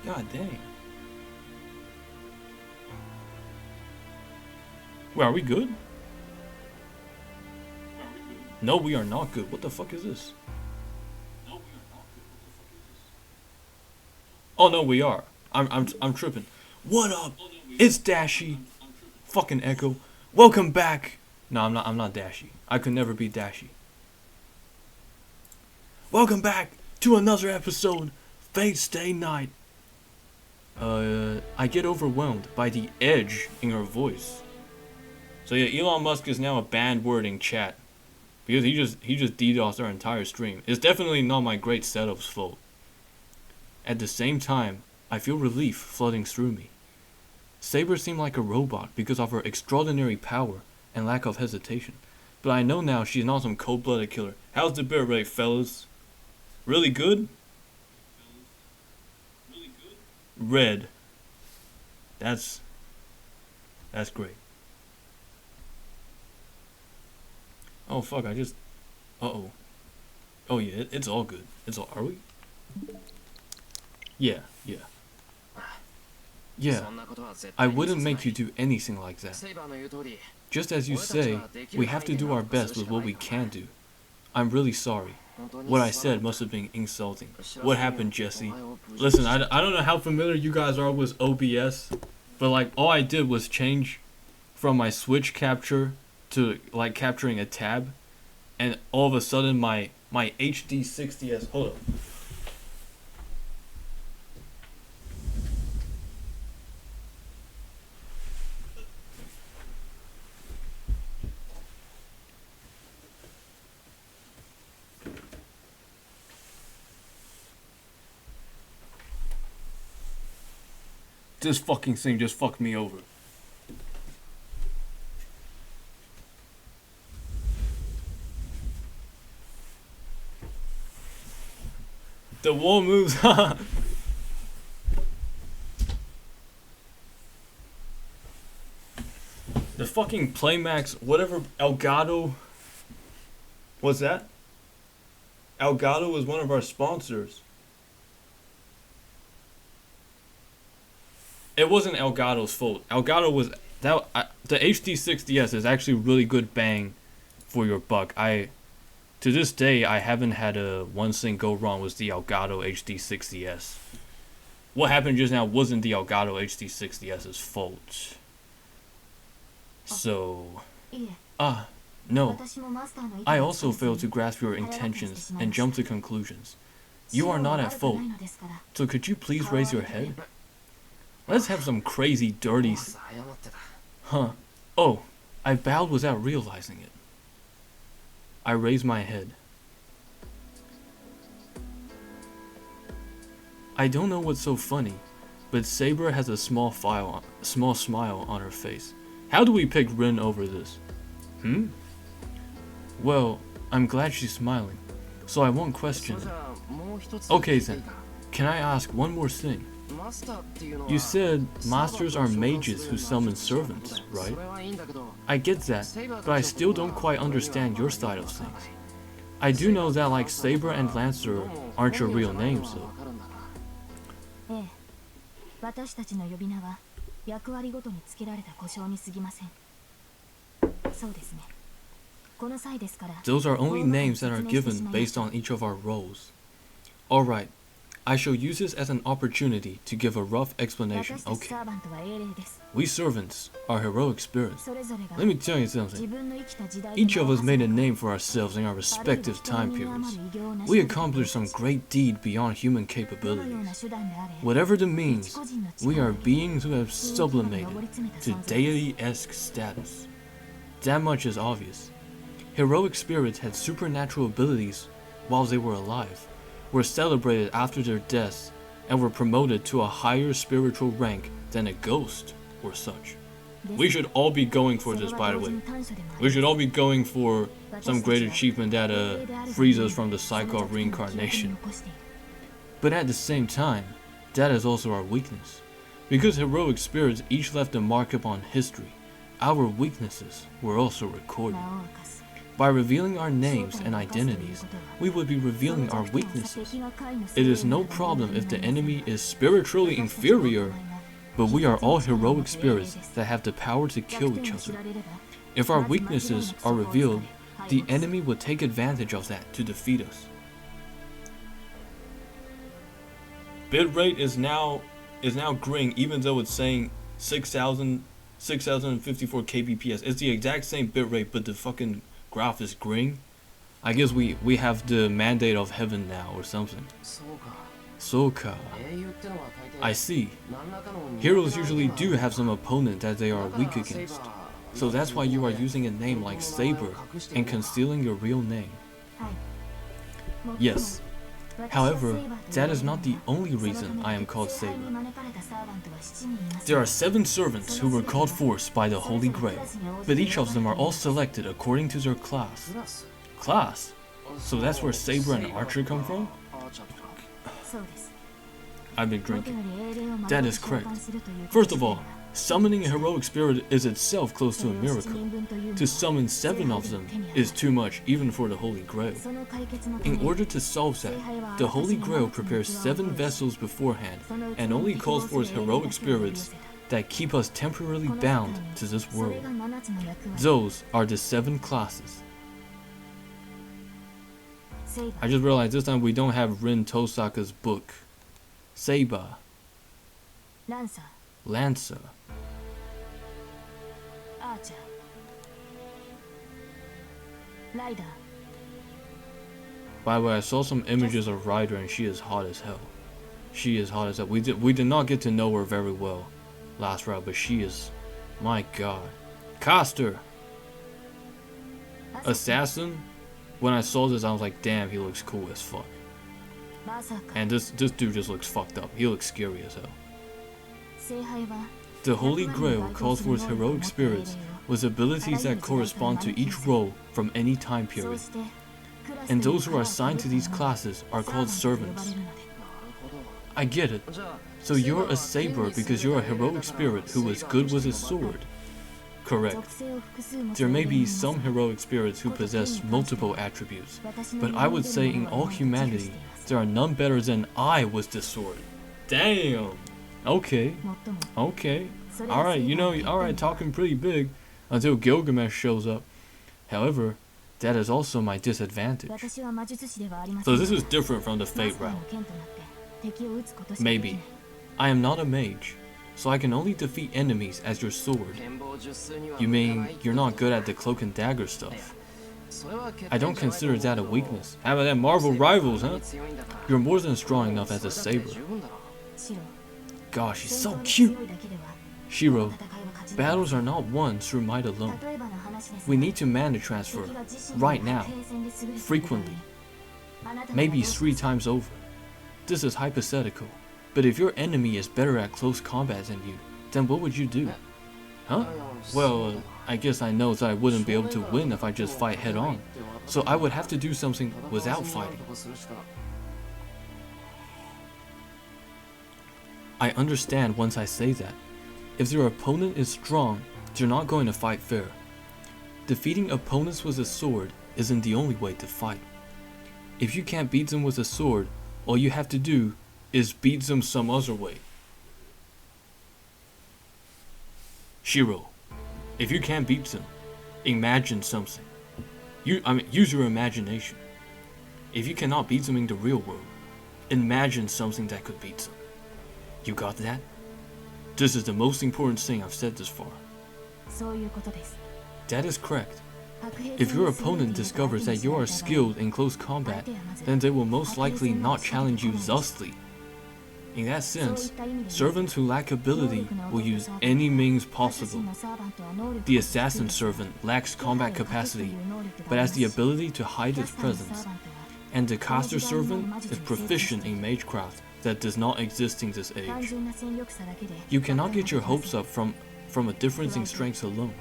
God dang. Wait, are we good? No, we are not good. What the fuck is this? Oh no, we are. I'm tripping. What up? It's Dashy. Fucking Echo. Welcome back. No, I'm not Dashy. I could never be Dashy. Welcome back to another episode. Fate Stay Night. I get overwhelmed by the edge in her voice. So yeah, Elon Musk is now a banned word in chat because he just DDoSed our entire stream. It's definitely not my great setup's fault. At the same time, I feel relief flooding through me. Saber seemed like a robot because of her extraordinary power and lack of hesitation, but I know now she's not some cold-blooded killer. How's the bear rate, fellas? Really good? Red. That's great. Oh fuck, I just... Uh-oh. Oh yeah, it's all good. It's all... Are we? Yeah. Yeah, I wouldn't make you do anything like that. Just as you say, we have to do our best with what we can do. I'm really sorry. What I said must have been insulting. What happened, Jesse? Listen, I don't know how familiar you guys are with OBS, but like all I did was change from my switch capture to like capturing a tab, and all of a sudden my HD 60s, hold up. This fucking thing just fucked me over. The wall moves. The fucking Playmax, whatever, Elgato. What's that? Elgato is one of our sponsors. It wasn't Elgato's fault. Elgato was that. The HD 60s is actually really good bang for your buck. To this day, I haven't had one thing go wrong with the Elgato HD 60s. What happened just now wasn't the Elgato HD 60s's fault. So, no. I also failed to grasp your intentions and jump to conclusions. You are not at fault. So could you please raise your head? Let's have some crazy dirty... Huh. Oh, I bowed without realizing it. I raised my head. I don't know what's so funny, but Saber has a small smile on her face. How do we pick Rin over this? Well, I'm glad she's smiling, so I won't question it. Okay then, can I ask one more thing? You said masters are mages who summon servants, right? I get that, but I still don't quite understand your side of things. I do know that like Saber and Lancer aren't your real names though. Those are only names that are given based on each of our roles. Alright. I shall use this as an opportunity to give a rough explanation, okay? We servants are heroic spirits. Let me tell you something. Each of us made a name for ourselves in our respective time periods. We accomplished some great deed beyond human capabilities. Whatever the means, we are beings who have sublimated to deity-esque status. That much is obvious. Heroic spirits had supernatural abilities while they were alive, were celebrated after their deaths, and were promoted to a higher spiritual rank than a ghost or such. We should all be going for this, by the way. We should all be going for some great achievement that frees us from the cycle of reincarnation. But at the same time, that is also our weakness. Because heroic spirits each left a mark upon history, our weaknesses were also recorded. By revealing our names and identities, we would be revealing our weaknesses. It is no problem if the enemy is spiritually inferior, but we are all heroic spirits that have the power to kill each other. If our weaknesses are revealed, the enemy will take advantage of that to defeat us. Bitrate is now graying, even though it's saying 6054 kbps. It's the exact same bitrate, but the fucking graph is graying. I guess we have the mandate of heaven now or something. Soka. I see. Heroes usually do have some opponent that they are weak against. So that's why you are using a name like Saber and concealing your real name. Yes. However, that is not the only reason I am called Saber. There are 7 servants who were called forth by the Holy Grail, but each of them are all selected according to their class. Class? So that's where Saber and Archer come from? I've been drinking. That is correct. First of all, summoning a heroic spirit is itself close to a miracle. To summon 7 of them is too much even for the Holy Grail. In order to solve that, the Holy Grail prepares 7 vessels beforehand and only calls forth heroic spirits that keep us temporarily bound to this world. Those are the 7 classes. I just realized this time we don't have Rin Tosaka's book. Saber. Lancer. By the way, I saw some images of Ryder and she is hot as hell. She is hot as hell. We did not get to know her very well last round, but she is, my god. Caster. Assassin. When I saw this, I was like, damn, he looks cool as fuck. And this dude just looks fucked up. He looks scary as hell. The Holy Grail calls forth heroic spirits with abilities that correspond to each role from any time period. And those who are assigned to these classes are called servants. I get it. So you're a saber because you're a heroic spirit who is good with his sword. Correct. There may be some heroic spirits who possess multiple attributes, but I would say in all humanity, there are none better than I with the sword. Damn! Okay. Okay. Alright, you know, alright, talking pretty big until Gilgamesh shows up. However, that is also my disadvantage. So this is different from the Fate route. Maybe. I am not a mage, so I can only defeat enemies as your sword. You mean you're not good at the cloak and dagger stuff? I don't consider that a weakness. How about that Marvel Rivals, huh? You're more than strong enough as a saber. Gosh, she's so cute! Shiro, battles are not won through might alone. We need to mana transfer, right now, frequently. Maybe 3 times over. This is hypothetical, but if your enemy is better at close combat than you, then what would you do? Huh? Well, I guess I know that I wouldn't be able to win if I just fight head on, so I would have to do something without fighting. I understand once I say that. If their opponent is strong, they're not going to fight fair. Defeating opponents with a sword isn't the only way to fight. If you can't beat them with a sword, all you have to do is beat them some other way. Shiro, if you can't beat them, imagine something. Use your imagination. If you cannot beat them in the real world, imagine something that could beat them. You got that? This is the most important thing I've said this far. That is correct. If your opponent discovers that you are skilled in close combat, then they will most likely not challenge you thusly. In that sense, servants who lack ability will use any means possible. The assassin servant lacks combat capacity, but has the ability to hide its presence. And the caster servant is proficient in magecraft that does not exist in this age. You cannot get your hopes up from a difference in strengths alone.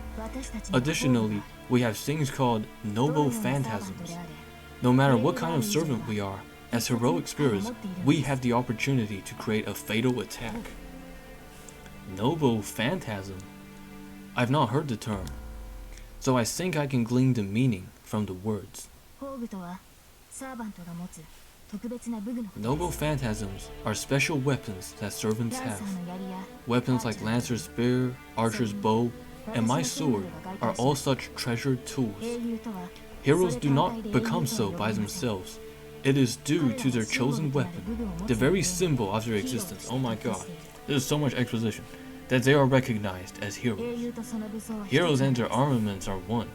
Additionally, we have things called noble phantasms. No matter what kind of servant we are, as heroic spirits, we have the opportunity to create a fatal attack. Noble phantasm? I've not heard the term, so I think I can glean the meaning from the words. Noble phantasms are special weapons that servants have. Weapons like Lancer's spear, Archer's bow, and my sword are all such treasured tools. Heroes do not become so by themselves. It is due to their chosen weapon, the very symbol of their existence. Oh my god, there's so much exposition. That they are recognized as heroes. Heroes and their armaments are one.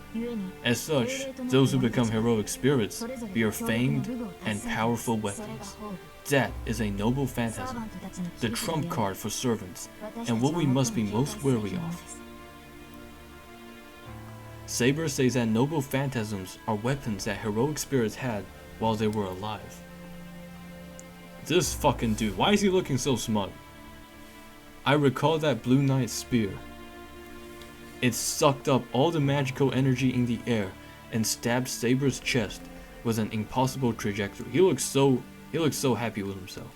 As such, those who become heroic spirits bear famed and powerful weapons. That is a noble phantasm, the trump card for servants, and what we must be most wary of. Saber says that noble phantasms are weapons that heroic spirits had while they were alive. This fucking dude, why is he looking so smug? I recall that Blue Knight's spear. It sucked up all the magical energy in the air and stabbed Saber's chest with an impossible trajectory. He looks so happy with himself.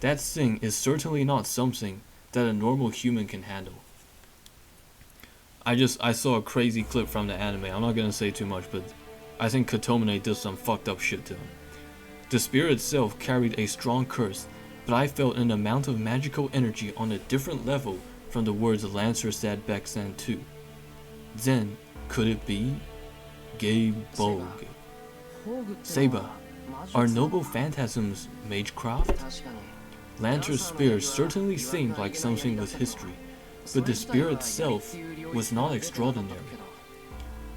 That thing is certainly not something that a normal human can handle. I saw a crazy clip from the anime. I'm not gonna say too much, but I think Kotomine did some fucked up shit to him. The spear itself carried a strong curse, but I felt an amount of magical energy on a different level from the words Lancer said back then too. Then, could it be? Bogue. Saber, are noble phantasms magecraft? Lancer's spear certainly seemed like something with history, but the spear itself was not extraordinary.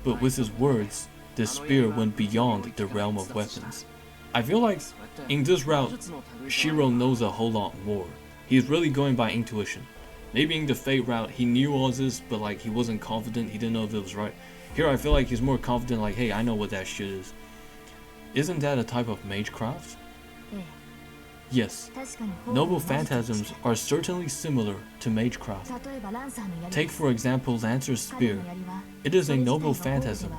But with his words, the spear went beyond the realm of weapons. I feel like in this route, Shiro knows a whole lot more. He's really going by intuition. Maybe in the Fate route, he knew all this, but like he wasn't confident, he didn't know if it was right. Here I feel like he's more confident, like, hey, I know what that shit is. Isn't that a type of magecraft? Yes, noble phantasms are certainly similar to magecraft. Take for example Lancer's spear. It is a noble phantasm,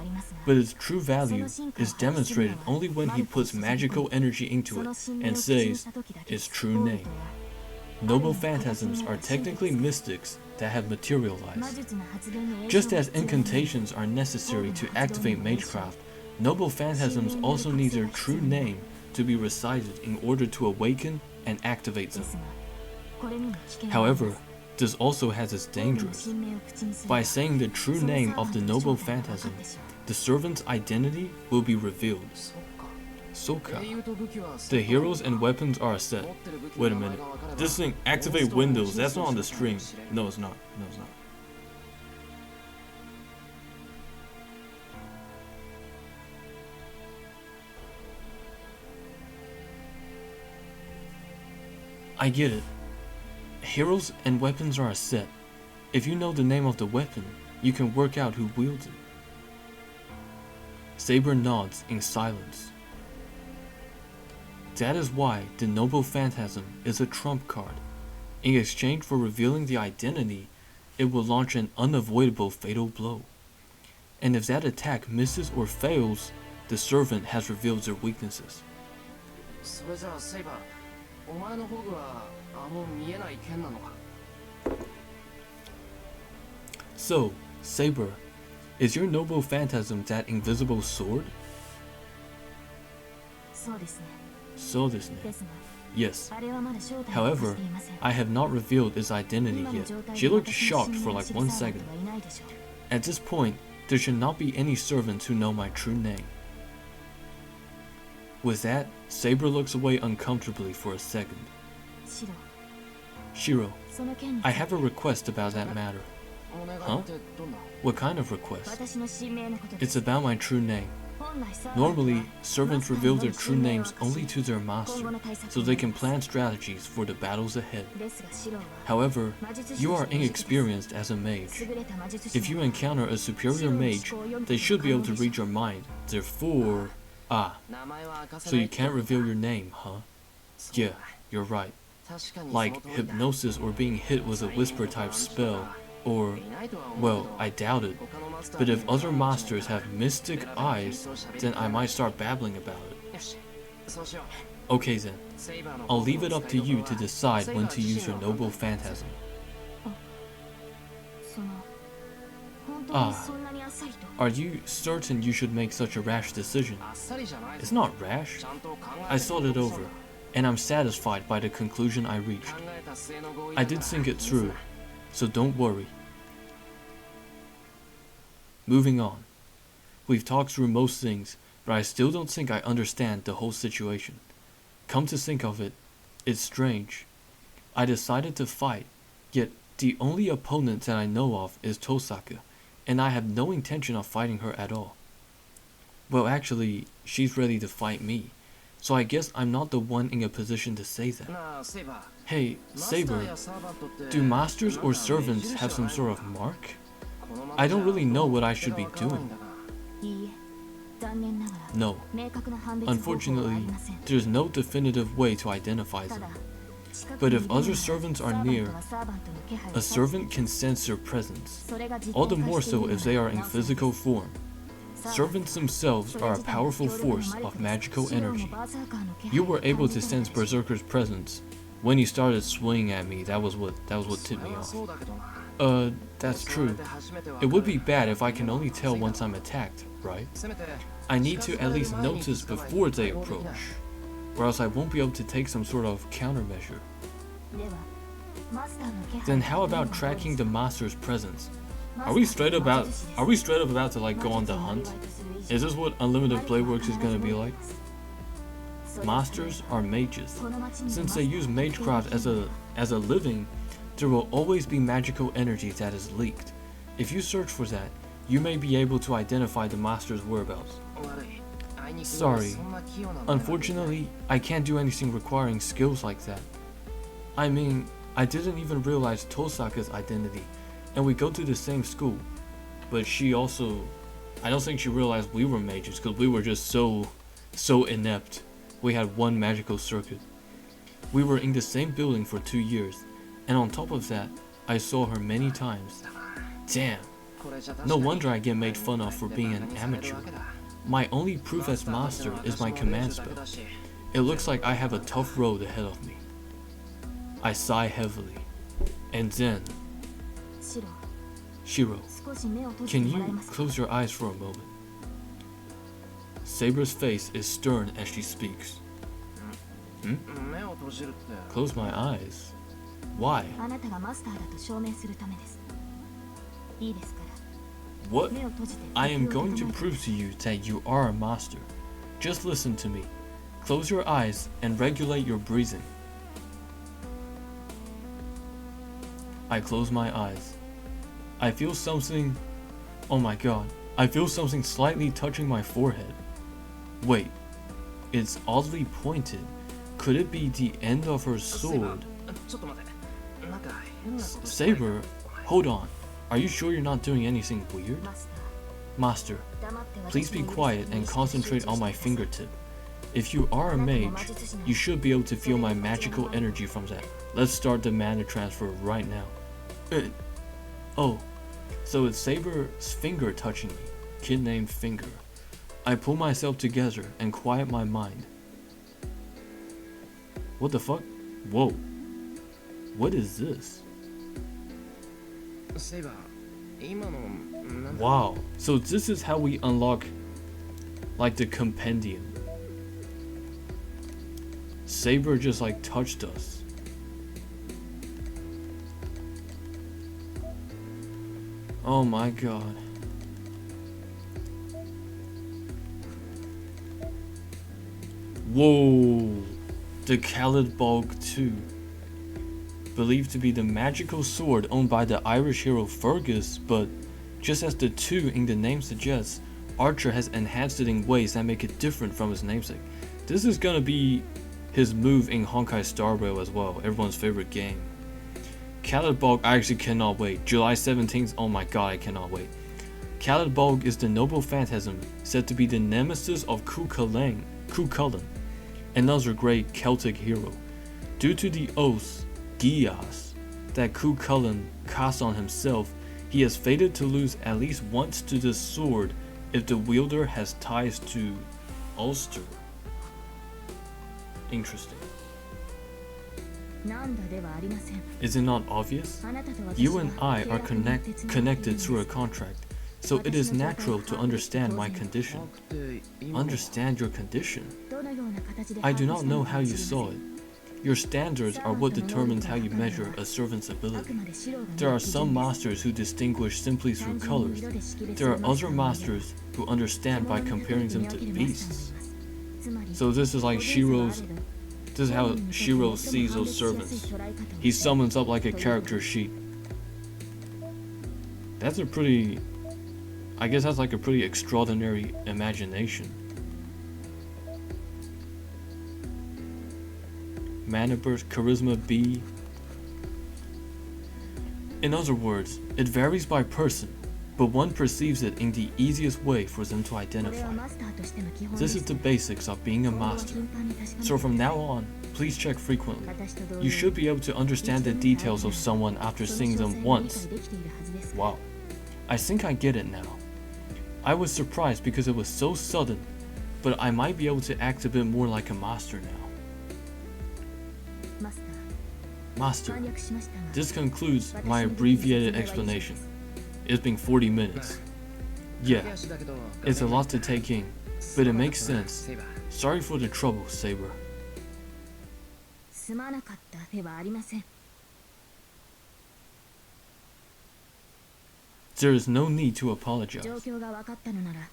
but its true value is demonstrated only when he puts magical energy into it and says its true name. Noble phantasms are technically mystics that have materialized. Just as incantations are necessary to activate magecraft, noble phantasms also need their true name to be recited in order to awaken and activate them. However, this also has its dangers. By saying the true name of the noble phantasm, the servant's identity will be revealed. Soka. The heroes and weapons are a set. Wait a minute. This thing, activate windows, that's not on the stream. No, it's not. No, it's not. I get it. Heroes and weapons are a set. If you know the name of the weapon, you can work out who wields it. Saber nods in silence. That is why the noble phantasm is a trump card. In exchange for revealing the identity, it will launch an unavoidable fatal blow. And if that attack misses or fails, the servant has revealed their weaknesses. So, Saber, is your noble phantasm that invisible sword? So this name. Yes. However, I have not revealed its identity yet. She looked shocked for like 1 second. At this point, there should not be any servants who know my true name. With that, Saber looks away uncomfortably for a second. Shiro, I have a request about that matter. Huh? What kind of request? It's about my true name. Normally, servants reveal their true names only to their master, so they can plan strategies for the battles ahead. However, you are inexperienced as a mage. If you encounter a superior mage, they should be able to read your mind. Therefore... so you can't reveal your name, huh? Yeah, you're right. Like hypnosis or being hit with a whisper type spell, or, well, I doubt it. But if other masters have mystic eyes, then I might start babbling about it. Okay then, I'll leave it up to you to decide when to use your noble phantasm. Ah, are you certain you should make such a rash decision? It's not rash. I thought it over, and I'm satisfied by the conclusion I reached. I did think it through, so don't worry. Moving on. We've talked through most things, but I still don't think I understand the whole situation. Come to think of it, it's strange. I decided to fight, yet the only opponent that I know of is Tosaka, and I have no intention of fighting her at all. Well, actually, she's ready to fight me, so I guess I'm not the one in a position to say that. Hey, Saber, do masters or servants have some sort of mark? I don't really know what I should be doing. No, unfortunately, there's no definitive way to identify them. But if other servants are near, a servant can sense their presence, all the more so if they are in physical form. Servants themselves are a powerful force of magical energy. You were able to sense Berserker's presence. When he started swinging at me, that was what tipped me off. That's true. It would be bad if I can only tell once I'm attacked, right? I need to at least notice before they approach, or else I won't be able to take some sort of countermeasure. Then how about tracking the master's presence? Are we straight up about to like go on the hunt? Is this what Unlimited Blade Works is gonna be like? Masters are mages. Since they use magecraft as a living, there will always be magical energy that is leaked. If you search for that, you may be able to identify the master's whereabouts. Sorry. Unfortunately, I can't do anything requiring skills like that. I mean, I didn't even realize Tosaka's identity, and we go to the same school. But she also, I don't think she realized we were mages because we were just so inept. We had one magical circuit. We were in the same building for 2 years, and on top of that, I saw her many times. Damn. No wonder I get made fun of for being an amateur. My only proof as master is my command spell. It looks like I have a tough road ahead of me. I sigh heavily. And then... Shiro, can you close your eyes for a moment? Saber's face is stern as she speaks. Close my eyes? Why? What? I am going to prove to you that you are a master. Just listen to me. Close your eyes and regulate your breathing. I close my eyes. I feel something... Oh my god. I feel something slightly touching my forehead. Wait. It's oddly pointed. Could it be the end of her sword? Saber, hold on. Are you sure you're not doing anything weird? Master, please be quiet and concentrate on my fingertip. If you are a mage, you should be able to feel my magical energy from that. Let's start the mana transfer right now. Oh, so it's Saber's finger touching me. Kid named Finger. I pull myself together and quiet my mind. What the fuck? Whoa. What is this? Wow, so this is how we unlock like the compendium. Saber just like touched us. Oh my god. Whoa, the Khalid Bulk 2. Believed to be the magical sword owned by the Irish hero Fergus, but just as the 2 in the name suggests, Archer has enhanced it in ways that make it different from his namesake. This is gonna be his move in Honkai Star Rail as well, everyone's favorite game. Khalid Bulk, I actually cannot wait. July 17th, oh my god, I cannot wait. Khalid Bulk is the noble phantasm said to be the nemesis of Cuchulainn, another great Celtic hero. Due to the oath Gias that Cuchulainn cast on himself, he is fated to lose at least once to the sword if the wielder has ties to Ulster. Interesting. Is it not obvious? You and I are connected through a contract. so it is natural to understand my condition. Understand your condition? I do not know how you saw it. Your standards are what determines how you measure a servant's ability. There are some masters who distinguish simply through colors. There are other masters who understand by comparing them to beasts. So this is like this is how Shiro sees those servants. He summons up like a character sheet. I guess that's like a pretty extraordinary imagination. Mana burst, charisma B. In other words, it varies by person, but one perceives it in the easiest way for them to identify. This is the basics of being a master. So from now on, please check frequently. You should be able to understand the details of someone after seeing them once. Wow. I think I get it now. I was surprised because it was so sudden, but I might be able to act a bit more like a master now. Master, this concludes my abbreviated explanation. It's been 40 minutes. Yeah, it's a lot to take in, but it makes sense. Sorry for the trouble, Saber. There is no need to apologize.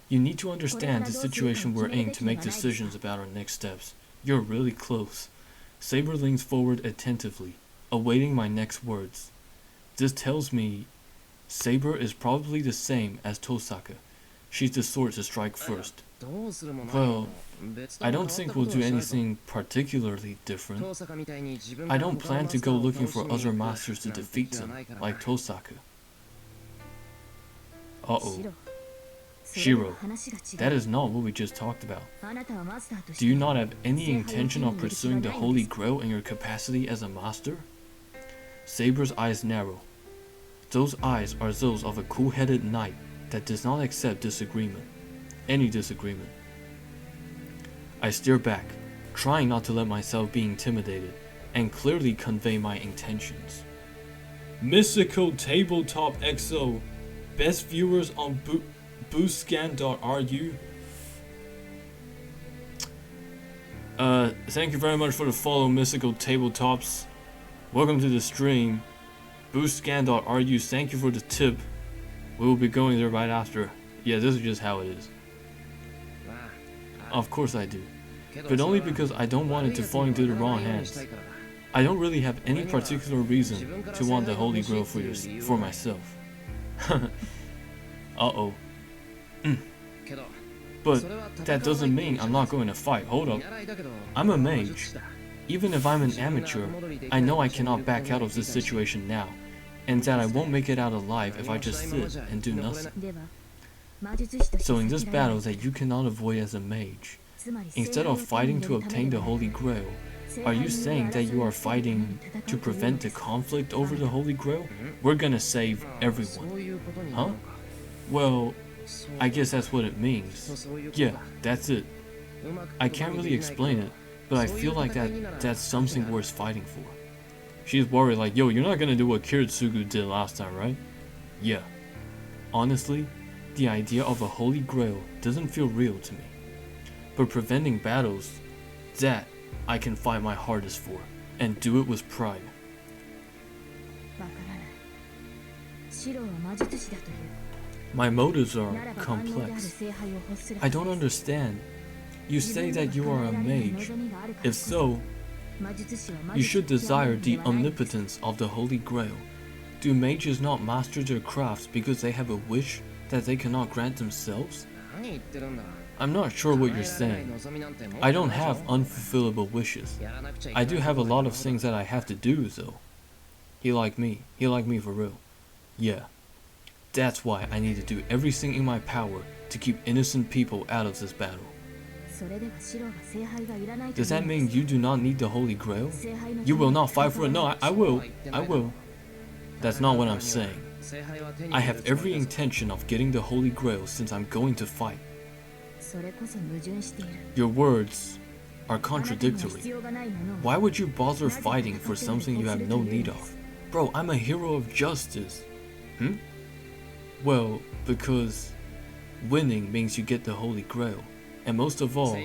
You need to understand the situation we're in to make decisions about our next steps. You're really close. Saber leans forward attentively, awaiting my next words. This tells me Saber is probably the same as Tosaka. She's the sort to strike first. Well, I don't think we'll do anything particularly different. I don't plan to go looking for other masters to defeat them, like Tosaka. Uh-oh. Shiro, that is not what we just talked about. Do you not have any intention of pursuing the Holy Grail in your capacity as a master? Saber's eyes narrow. Those eyes are those of a cool-headed knight that does not accept disagreement. Any disagreement. I steer back, trying not to let myself be intimidated, and clearly convey my intentions. Mystical Tabletop XO. Best viewers on boostscan.ru. Thank you very much for the follow, Mystical Tabletops. Welcome to the stream. Boostscan.ru, thank you for the tip. We will be going there right after. Yeah, this is just how it is. Of course I do. But only because I don't want it to fall into the wrong hands. I don't really have any particular reason to want the Holy Grail for myself. Uh-oh. But that doesn't mean I'm not going to fight. Hold up. I'm a mage. Even if I'm an amateur, I know I cannot back out of this situation now, and that I won't make it out alive if I just sit and do nothing. So in this battle that you cannot avoid as a mage, instead of fighting to obtain the Holy Grail, are you saying that you are fighting to prevent the conflict over the Holy Grail? We're gonna save everyone. Huh? Well, I guess that's what it means. Yeah, that's it. I can't really explain it, but I feel like that's something worth fighting for. She's worried like, yo, you're not gonna do what Kiritsugu did last time, right? Yeah. Honestly, the idea of a Holy Grail doesn't feel real to me. But preventing battles, that I can fight my hardest for, and do it with pride. My motives are complex. I don't understand. You say that you are a mage. If so, you should desire the omnipotence of the Holy Grail. Do mages not master their crafts because they have a wish that they cannot grant themselves? I'm not sure what you're saying. I don't have unfulfillable wishes. I do have a lot of things that I have to do, though. He like me for real. Yeah. That's why I need to do everything in my power to keep innocent people out of this battle. Does that mean you do not need the Holy Grail? You will not fight for it? No, I will. I will. That's not what I'm saying. I have every intention of getting the Holy Grail since I'm going to fight. Your words are contradictory. Why would you bother fighting for something you have no need of? Bro, I'm a hero of justice. Well, because winning means you get the Holy Grail. And most of all,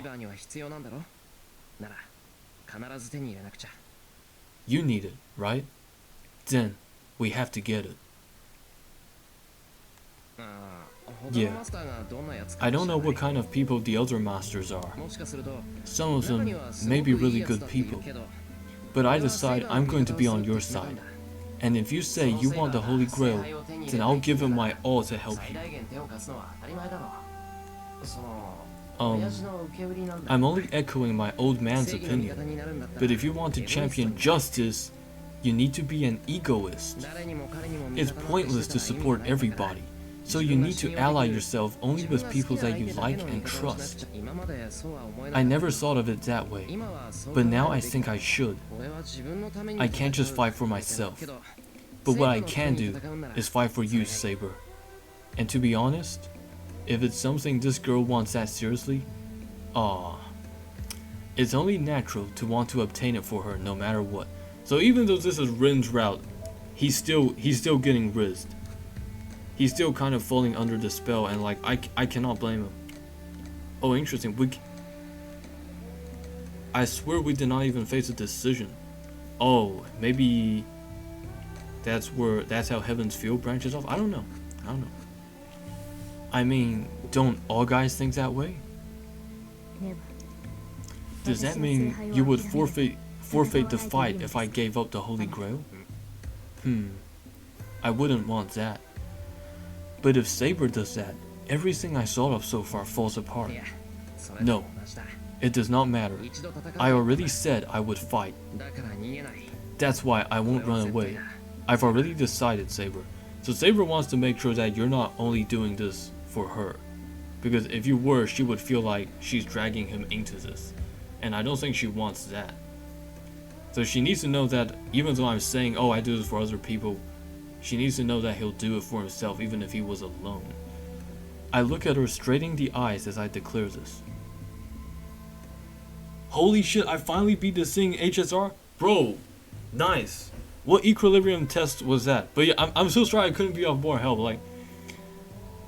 you need it, right? Then, we have to get it. Yeah, I don't know what kind of people the other masters are. Some of them may be really good people. But I decide I'm going to be on your side. And if you say you want the Holy Grail, then I'll give it my all to help you. I'm only echoing my old man's opinion. But if you want to champion justice, you need to be an egoist. It's pointless to support everybody. So you need to ally yourself only with people that you like and trust. I never thought of it that way, but now I think I should. I can't just fight for myself. But what I can do is fight for you, Saber. And to be honest, if it's something this girl wants that seriously, it's only natural to want to obtain it for her no matter what. So even though this is Rin's route, he's still getting rizzed. He's still kind of falling under the spell, and like I cannot blame him. Oh, interesting. I swear we did not even face a decision. Oh, maybe that's how Heaven's Field branches off. I don't know. I mean, don't all guys think that way? Does that mean you would forfeit the fight if I gave up the Holy Grail? I wouldn't want that. But if Saber does that, everything I thought of so far falls apart. No, it does not matter. I already said I would fight. That's why I won't run away. I've already decided, Saber. So Saber wants to make sure that you're not only doing this for her. Because if you were, she would feel like she's dragging him into this. And I don't think she wants that. So she needs to know that even though I'm saying, oh, I do this for other people, she needs to know that he'll do it for himself even if he was alone. I look at her straight in the eyes as I declare this. Holy shit, I finally beat this thing HSR? Bro, nice. What equilibrium test was that? But yeah, I'm so sorry I couldn't be of more help. Like,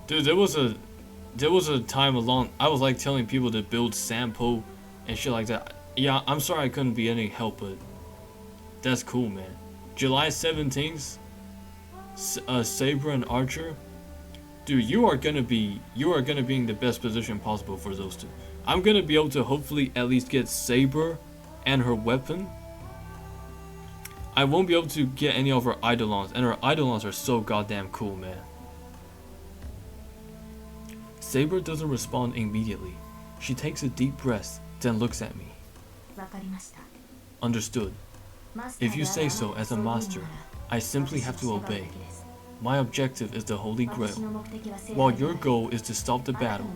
dude, there was a time I was like telling people to build sample and shit like that. Yeah, I'm sorry I couldn't be any help, but that's cool, man. July 17th, Saber and Archer, dude, you are gonna be in the best position possible for those two. I'm gonna be able to hopefully at least get Saber and her weapon. I won't be able to get any of her Eidolons, and her Eidolons are so goddamn cool, man. Saber doesn't respond immediately. She takes a deep breath, then looks at me. Understood. If you say so as a master, I simply have to obey. My objective is the Holy Grail. While your goal is to stop the battle,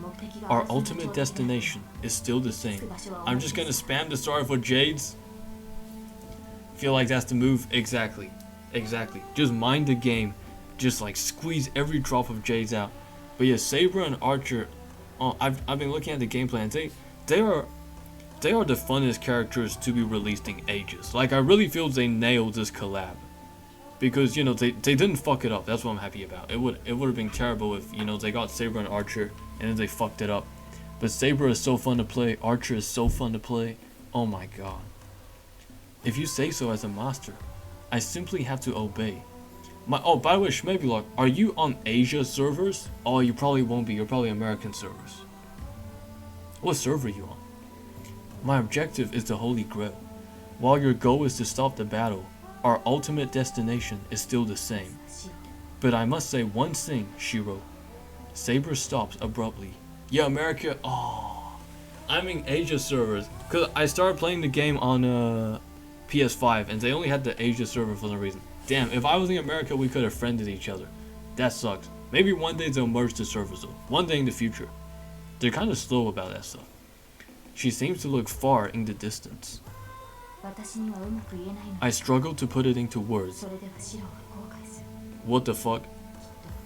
our ultimate destination is still the same. I'm just gonna spam the star for Jades. Feel like that's the move? Exactly. Just mind the game. Just like squeeze every drop of Jades out. But yeah, Saber and Archer, I've been looking at the gameplay and they are the funnest characters to be released in ages. Like, I really feel they nailed this collab. Because, you know, they didn't fuck it up. That's what I'm happy about. It would have been terrible if, you know, they got Saber and Archer and then they fucked it up. But Saber is so fun to play. Archer is so fun to play. Oh my god. If you say so as a master, I simply have to obey. Oh, by the way, Schmebulok, are you on Asia servers? Oh, you probably won't be. You're probably American servers. What server are you on? My objective is the Holy Grail. While your goal is to stop the battle, our ultimate destination is still the same. But I must say one thing, Shiro. Saber stops abruptly. Yeah, America. Oh, I'm in Asia servers. Because I started playing the game on PS5 and they only had the Asia server for some reason. Damn, if I was in America, we could have friended each other. That sucks. Maybe one day they'll merge the servers though. One day in the future. They're kind of slow about that stuff. She seems to look far in the distance. I struggle to put it into words. What the fuck?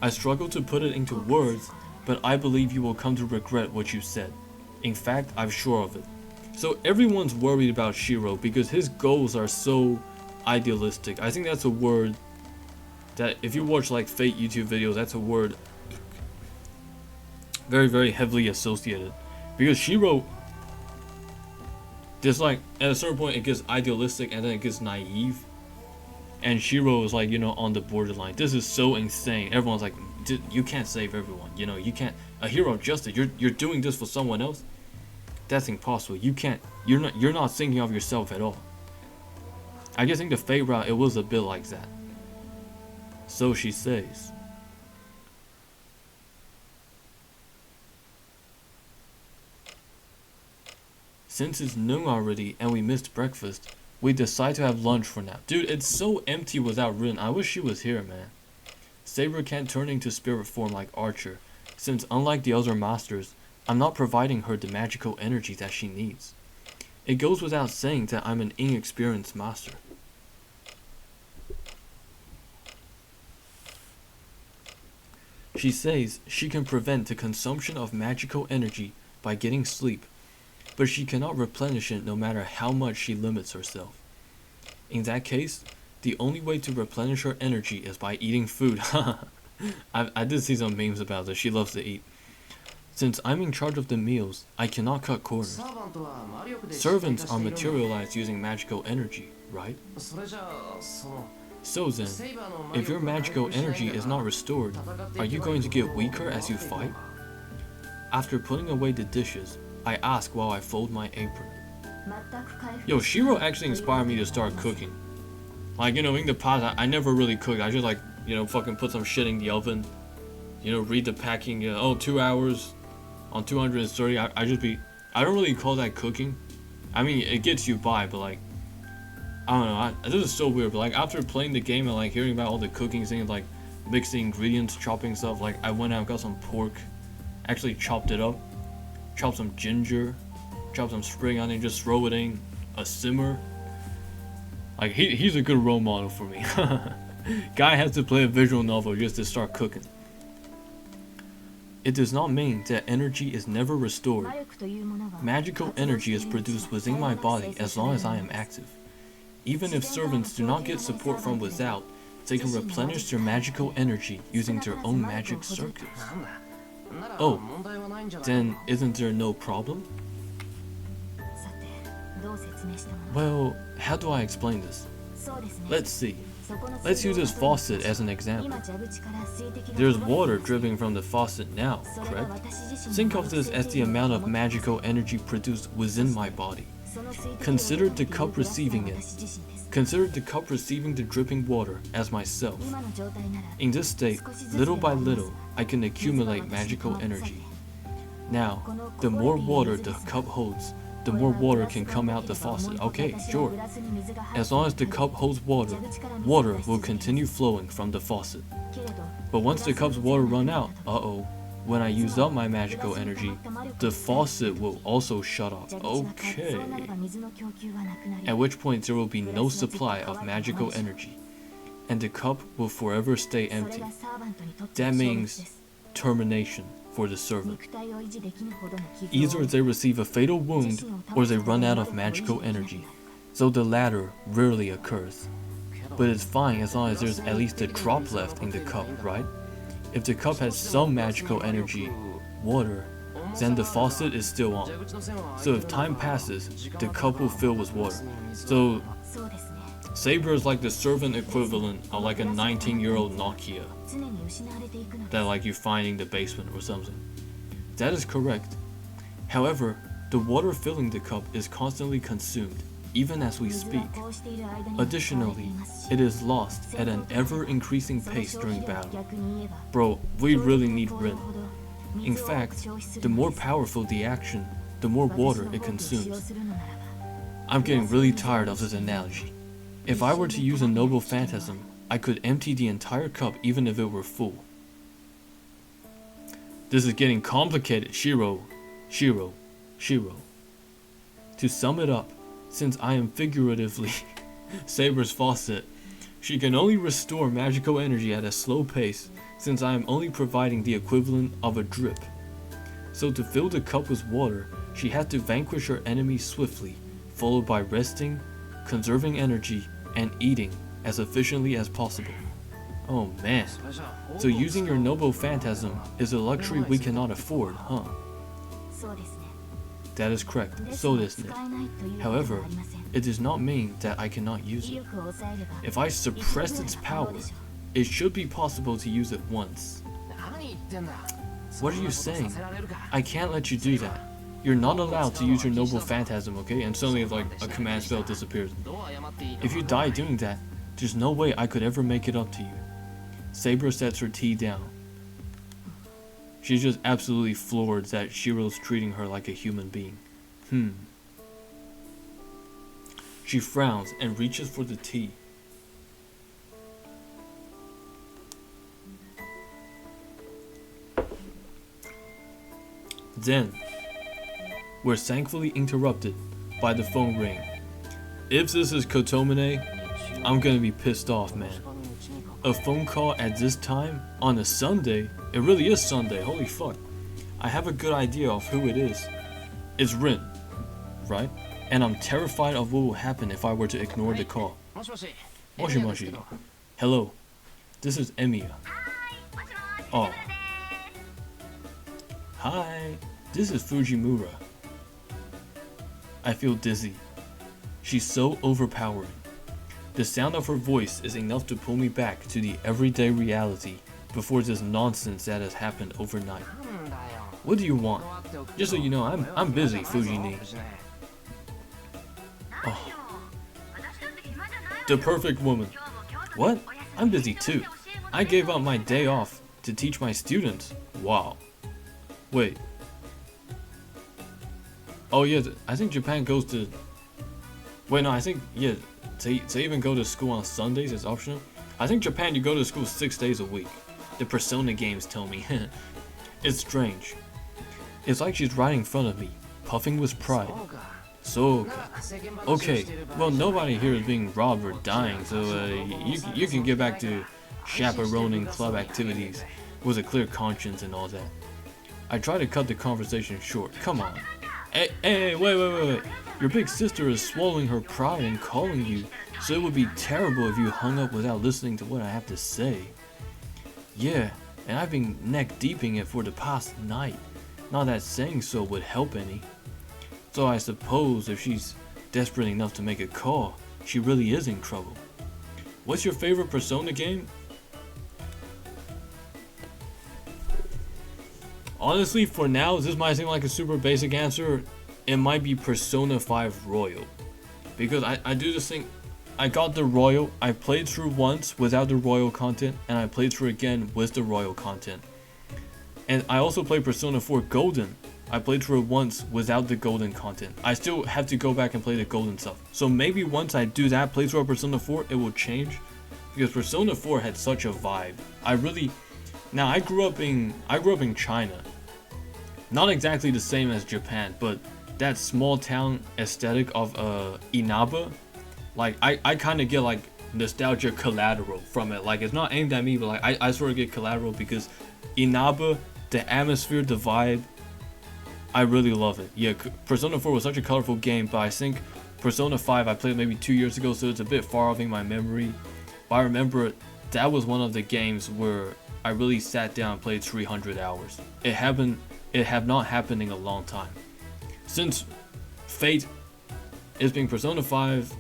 I struggle to put it into words, but I believe you will come to regret what you said. In fact, I'm sure of it. So everyone's worried about Shiro because his goals are so idealistic. I think that's a word that if you watch like fake YouTube videos, that's a word Very, very heavily associated. Because Shiro, there's like, at a certain point it gets idealistic and then it gets naive. And Shiro is like, you know, on the borderline. This is so insane. Everyone's like, you can't save everyone. You know, you can't. A hero of justice. You're doing this for someone else. That's impossible. You can't. You're not thinking of yourself at all. I guess in the Fate route, it was a bit like that. So she says. Since it's noon already and we missed breakfast, we decide to have lunch for now. Dude, it's so empty without Rin. I wish she was here, man. Saber can't turn into spirit form like Archer, since unlike the other masters, I'm not providing her the magical energy that she needs. It goes without saying that I'm an inexperienced master. She says she can prevent the consumption of magical energy by getting sleep, but she cannot replenish it no matter how much she limits herself. In that case, the only way to replenish her energy is by eating food. I did see some memes about this. She loves to eat. Since I'm in charge of the meals, I cannot cut corners. Servants are materialized using magical energy, right? So then, if your magical energy is not restored, are you going to get weaker as you fight? After putting away the dishes, I ask while I fold my apron. Yo, Shiro actually inspired me to start cooking. Like, you know, in the past, I never really cooked. I just like, you know, fucking put some shit in the oven. You know, read the packing, you know, oh, 2 hours on 230. I don't really call that cooking. I mean, it gets you by, but like, I don't know, this is so weird, but like, after playing the game and like hearing about all the cooking things, like mixing ingredients, chopping stuff, like I went out and got some pork, actually chopped it up, chopped some ginger, chopped some spring onion, just throw it in a simmer. Like, he's a good role model for me. Guy has to play a visual novel just to start cooking. It does not mean that energy is never restored. Magical energy is produced within my body as long as I am active. Even if servants do not get support from without, they can replenish their magical energy using their own magic circuits. Oh, then isn't there no problem? Well, how do I explain this? Let's see. Let's use this faucet as an example. There's water dripping from the faucet now, correct? Think of this as the amount of magical energy produced within my body. Consider the cup receiving it. Consider the cup receiving the dripping water as myself. In this state, little by little, I can accumulate magical energy. Now, the more water the cup holds, the more water can come out the faucet. Okay, sure. As long as the cup holds water, water will continue flowing from the faucet. But once the cup's water run out, when I use up my magical energy, the faucet will also shut off. Okay. At which point there will be no supply of magical energy, and the cup will forever stay empty. That means termination for the servant. Either they receive a fatal wound or they run out of magical energy, so the latter rarely occurs. But it's fine as long as there's at least a drop left in the cup, right? If the cup has some magical energy, water, then the faucet is still on. So if time passes, the cup will fill with water. So Saber is like the servant equivalent of like a 19-year-old Nokia that like you find in the basement or something. That is correct. However, the water filling the cup is constantly consumed, even as we speak. Additionally, it is lost at an ever-increasing pace during battle. Bro, we really need Rin. In fact, the more powerful the action, the more water it consumes. I'm getting really tired of this analogy. If I were to use a noble phantasm, I could empty the entire cup even if it were full. This is getting complicated, Shiro. To sum it up, since I am figuratively Saber's faucet, she can only restore magical energy at a slow pace since I am only providing the equivalent of a drip. So to fill the cup with water, she had to vanquish her enemies swiftly, followed by resting, conserving energy, and eating as efficiently as possible. Oh man. So using your noble phantasm is a luxury we cannot afford, huh? That is correct. So desu ne. However, it does not mean that I cannot use it. If I suppress its power, it should be possible to use it once. What are you saying? I can't let you do that. You're not allowed to use your noble phantasm, okay? And suddenly like a command spell disappears. If you die doing that, there's no way I could ever make it up to you. Saber sets her tea down. She's just absolutely floored that Shiro's treating her like a human being. She frowns and reaches for the tea. Then, we're thankfully interrupted by the phone ring. If this is Kotomine, I'm gonna be pissed off, man. A phone call at this time? On a Sunday? It really is Sunday, holy fuck. I have a good idea of who it is. It's Rin, right? And I'm terrified of what will happen if I were to ignore the call. Moshi moshi. Hello, this is Emiya. Oh. Hi, this is Fujimura. I feel dizzy. She's so overpowering. The sound of her voice is enough to pull me back to the everyday reality before this nonsense that has happened overnight. What do you want? Just so you know, I'm busy, Fujini. Oh. The perfect woman. What? I'm busy too. I gave up my day off to teach my students. Wow. Wait. Oh yeah, I think Japan goes to... Wait, no, I think, yeah, to even go to school on Sundays is optional. I think Japan, you go to school 6 days a week. The Persona games tell me. It's strange. It's like she's right in front of me, puffing with pride. So, okay, well nobody here is being robbed or dying, so you can get back to chaperoning club activities with a clear conscience and all that. I try to cut the conversation short. Come on. Hey, wait. Your big sister is swallowing her pride and calling you, so it would be terrible if you hung up without listening to what I have to say. Yeah, and I've been neck deeping it for the past night. Not that saying so would help any. So I suppose if she's desperate enough to make a call, she really is in trouble. What's your favorite Persona game? Honestly, for now, this might seem like a super basic answer. It might be Persona 5 Royal. Because I do this thing, I got the Royal, I played through once without the Royal content, and I played through again with the Royal content. And I also played Persona 4 Golden. I played through it once without the Golden content. I still have to go back and play the Golden stuff. So maybe once I do that playthrough of Persona 4, it will change. Because Persona 4 had such a vibe. Now I grew up in China. Not exactly the same as Japan, but that small town aesthetic of Inaba, like I kind of get like nostalgia collateral from it. Like it's not aimed at me, but like I sort of get collateral because Inaba, the atmosphere, the vibe, I really love it. Yeah, Persona 4 was such a colorful game, but I think Persona 5 I played maybe 2 years ago, so it's a bit far off in my memory. But I remember that was one of the games where I really sat down and played 300 hours. It have not happened in a long time. Since Fate, it's been Persona 5,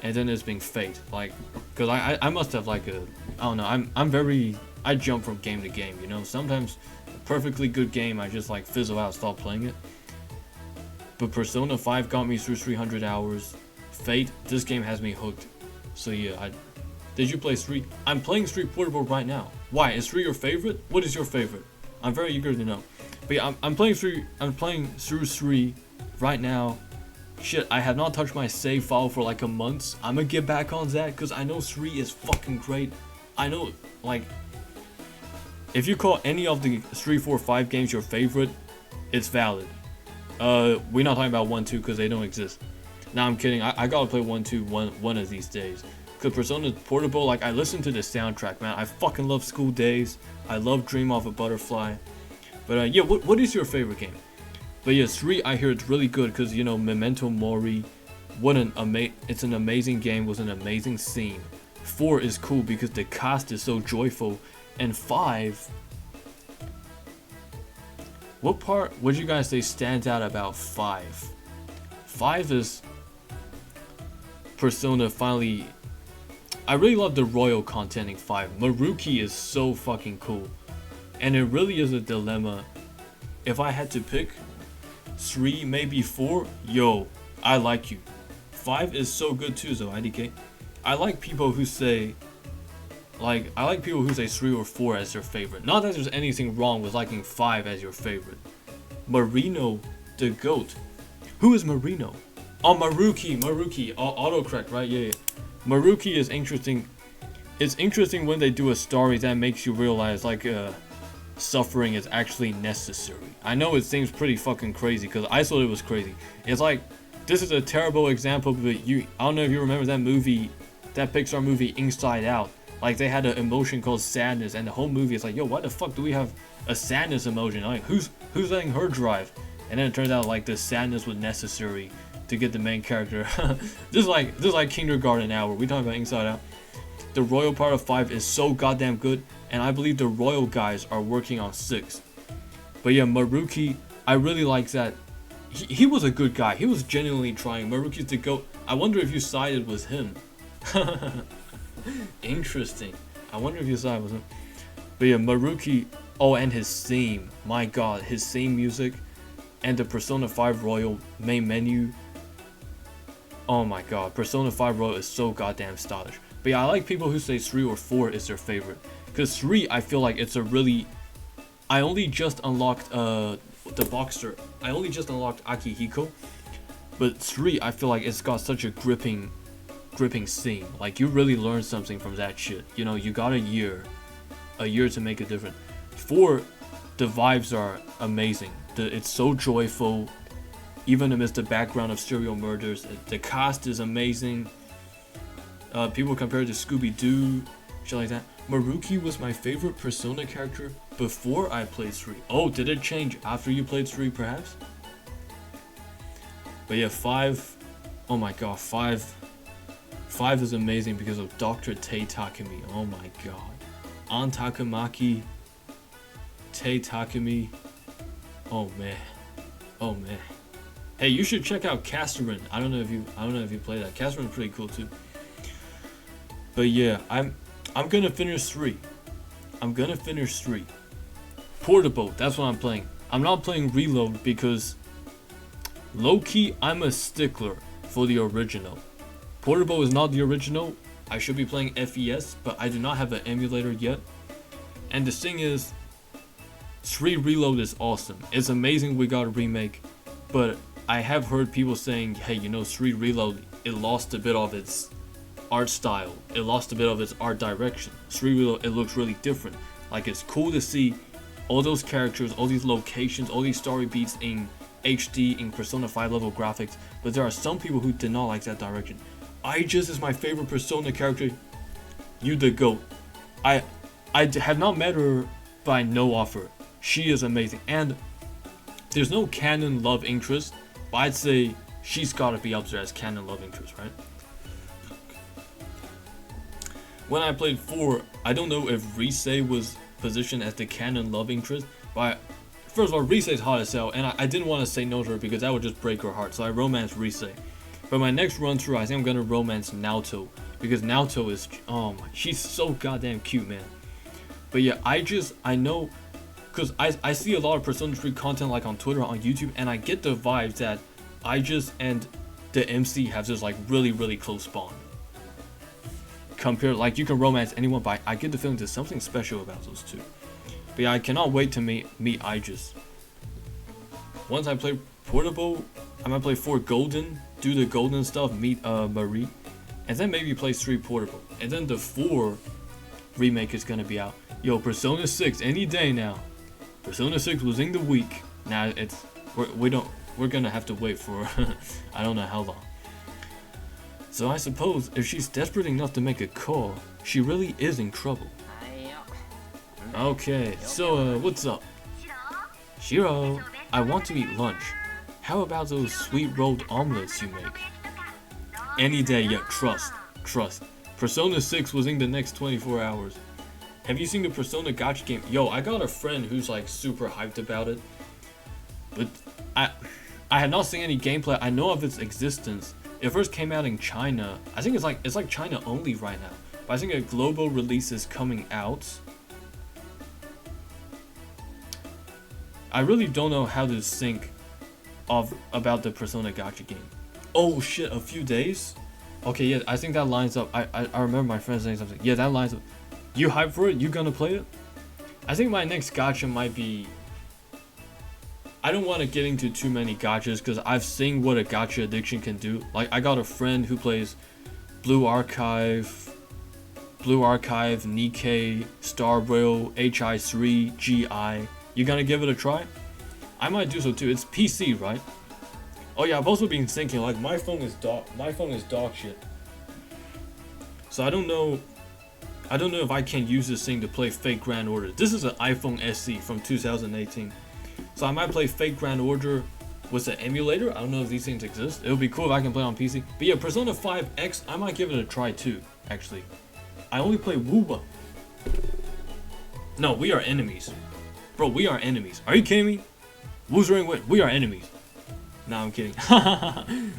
and then it's been Fate. Like, cause I must have like I don't know. I jump from game to game. You know, sometimes a perfectly good game I just like fizzle out, stop playing it. But Persona 5 got me through 300 hours. Fate, this game has me hooked. So yeah, did you play 3? I'm playing 3 Portable right now. Why? Is 3 your favorite? What is your favorite? I'm very eager to know. But yeah, I'm playing through 3 right now. Shit, I have not touched my save file for like a month. I'm gonna get back on that because I know 3 is fucking great. I know, like, if you call any of the 3, 4, 5 games your favorite, it's valid. We're not talking about 1, 2 because they don't exist. Nah, I'm kidding. I gotta play 1, 2, one of these days. Cause Persona Portable, like I listen to the soundtrack, man. I fucking love School Days. I love Dream of a Butterfly. But yeah, what is your favorite game? But yeah, 3 I hear it's really good because you know Memento Mori, it's an amazing game with an amazing theme. 4 is cool because the cast is so joyful, and 5. What part would you guys say stands out about 5? 5 is Persona finally. I really love the royal content in 5. Maruki is so fucking cool, and it really is a dilemma. If I had to pick 3, maybe 4, yo, I like you. 5 is so good too, so IDK. I like people who say, I like people who say 3 or 4 as their favorite. Not that there's anything wrong with liking 5 as your favorite. Marino the GOAT. Who is Marino? Oh, Maruki. Autocorrect, right? Yeah. Maruki is interesting. It's interesting when they do a story that makes you realize, like, suffering is actually necessary. I know it seems pretty fucking crazy, because I thought it was crazy. It's like, this is a terrible example, but I don't know if you remember that movie, that Pixar movie, Inside Out. Like, they had an emotion called sadness, and the whole movie is like, yo, why the fuck do we have a sadness emotion? Like, who's letting her drive? And then it turns out, like, the sadness was necessary to get the main character. This is like kindergarten hour. We talking about Inside Out. The royal part of 5 is so goddamn good, and I believe the royal guys are working on 6. But yeah, Maruki, I really like that. He was a good guy. He was genuinely trying. Maruki's the GOAT. I wonder if you sided with him. Interesting. I wonder if you sided with him. But yeah, Maruki. Oh, and his theme. My god, his theme music. And the Persona 5 Royal main menu. Oh my god, Persona 5 Royal is so goddamn stylish. But yeah, I like people who say 3 or 4 is their favorite. Because 3, I feel like it's a really... I only just unlocked the Boxer. I only just unlocked Akihiko. But 3, I feel like it's got such a gripping scene. Like, you really learn something from that shit. You know, you got a year to make a difference. 4, the vibes are amazing. It's so joyful, even amidst the background of serial murders. The cast is amazing. People compare it to Scooby-Doo, shit like that. Maruki was my favorite Persona character before I played 3. Oh, did it change after you played 3, perhaps? But yeah, 5. Oh my god, 5 is amazing because of Dr. Tei Takumi. Oh my god. An Takamaki, Tei Takumi. Oh man. Oh man. Hey, you should check out Casterin. I don't know if you play that. Casterin's pretty cool too. But yeah, I'm gonna finish 3. I'm gonna finish 3. Portable, that's what I'm playing. I'm not playing Reload because low-key, I'm a stickler for the original. Portable is not the original. I should be playing FES, but I do not have an emulator yet. And the thing is, 3 Reload is awesome. It's amazing we got a remake, but I have heard people saying, hey, you know, 3 Reload, it lost a bit of its art style. It lost a bit of its art direction. 3 Reload, it looks really different. Like, it's cool to see all those characters, all these locations, all these story beats in HD, in Persona 5 level graphics, but there are some people who did not like that direction. Aegis is my favorite Persona character. You the GOAT. I have not met her, but I know of her. She is amazing, and there's no canon love interest, but I'd say she's gotta be up there as canon love interest, right? When I played 4, I don't know if Rise was positioned as the canon love interest, but first of all, Rise is hot as hell, and I didn't want to say no to her because that would just break her heart, so I romanced Rise. But my next run through, I think I'm gonna romance Naoto, because Naoto is, oh my, she's so goddamn cute, man. But yeah, I know, because I see a lot of Persona 3 content like on Twitter, on YouTube, and I get the vibe that Aegis and the MC have this like really close bond. Compared, like, you can romance anyone, but I get the feeling there's something special about those two. But yeah, I cannot wait to meet Aegis. Once I play Portable, I might play 4 Golden, do the Golden stuff, meet Marie, and then maybe play 3 Portable. And then the 4 remake is gonna be out. Yo, Persona 6 any day now. Persona 6 was in the week. Now we're gonna have to wait for I don't know how long. So I suppose if she's desperate enough to make a call, she really is in trouble. Okay, so what's up? Shiro, I want to eat lunch. How about those sweet rolled omelets you make? Any day, yeah, trust. Persona 6 was in the next 24 hours. Have you seen the Persona gacha game? Yo, I got a friend who's like super hyped about it. But I had not seen any gameplay. I know of its existence. It first came out in China. I think it's like China only right now. But I think a global release is coming out. I really don't know how to think about the Persona gacha game. Oh shit, a few days? Okay, yeah, I think that lines up. I remember my friend saying something. Yeah, that lines up. You hyped for it? You gonna play it? I think my next gacha might be... I don't want to get into too many gachas because I've seen what a gacha addiction can do. Like, I got a friend who plays Blue Archive, Nikkei, Star Rail, HI3, GI. You gonna give it a try? I might do so too. It's PC, right? Oh yeah, I've also been thinking like my phone is dog shit. So I don't know if I can use this thing to play Fate Grand Order. This is an iPhone SE from 2018. So I might play Fate Grand Order with an emulator. I don't know if these things exist. It would be cool if I can play on PC. But yeah, Persona 5 X, I might give it a try too, actually. I only play Wuba. No, we are enemies. Bro, we are enemies. Are you kidding me? Wuthering Wind, we are enemies. Nah, I'm kidding.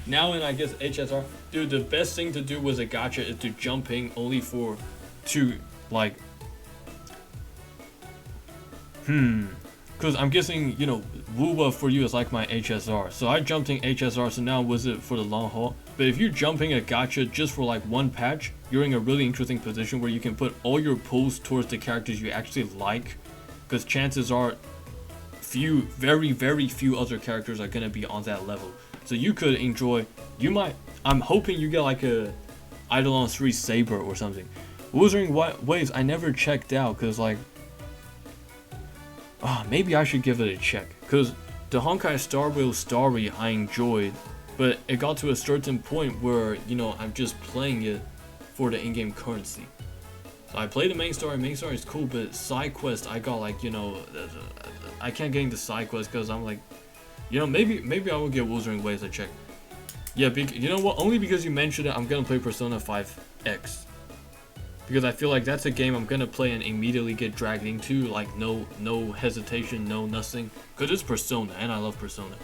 Now in, I guess, HSR. Dude, the best thing to do with a gacha is to jump in only for... to, like... Because I'm guessing, you know, Wuba for you is like my HSR. So I jumped in HSR, so now was it for the long haul. But if you're jumping a gacha just for like one patch, you're in a really interesting position where you can put all your pulls towards the characters you actually like. Because chances are, very, very few other characters are going to be on that level. So you could enjoy, I'm hoping you get like a Eidolon 3 Saber or something. Wuthering Waves, I never checked out because like, maybe I should give it a check. Because the Honkai Star Rail story I enjoyed, but it got to a certain point where, you know, I'm just playing it for the in-game currency. So I played the main story is cool, but side quest I got like, you know, I can't get into side quest because I'm like, you know, maybe I will get Wuthering Waves a check. Yeah, you know what, only because you mentioned it, I'm gonna play Persona 5 X. Because I feel like that's a game I'm gonna play and immediately get dragged into, like no hesitation, no nothing. Because it's Persona, and I love Persona.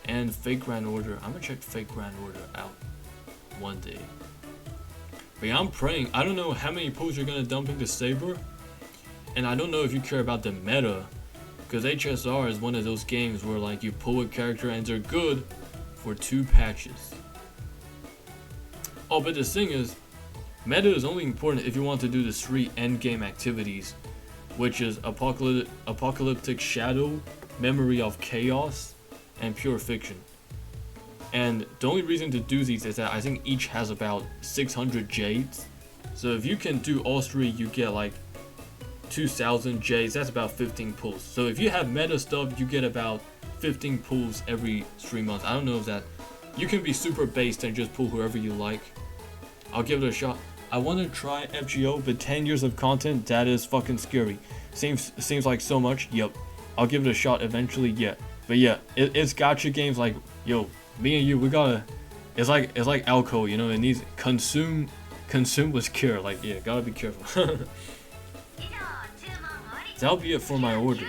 And Fate Grand Order, I'm gonna check Fate Grand Order out one day. But yeah, I'm praying. I don't know how many pulls you're gonna dump into Saber. And I don't know if you care about the meta. Because HSR is one of those games where like you pull a character and they're good for 2 patches. Oh, but the thing is, meta is only important if you want to do the 3 endgame activities, which is Apocalyptic Shadow, Memory of Chaos, and Pure Fiction. And the only reason to do these is that I think each has about 600 jades. So if you can do all 3, you get like 2,000 jades. That's about 15 pulls. So if you have meta stuff, you get about 15 pulls every 3 months. I don't know if that... You can be super based and just pull whoever you like. I'll give it a shot. I want to try FGO, but 10 years of content, that is fucking scary. Seems like so much. Yep. I'll give it a shot eventually, yeah. But yeah, it's gacha games like, yo, me and you, we gotta... It's like alcohol, you know, it needs... Consume with care. Like, yeah, gotta be careful. That'll be it for my order.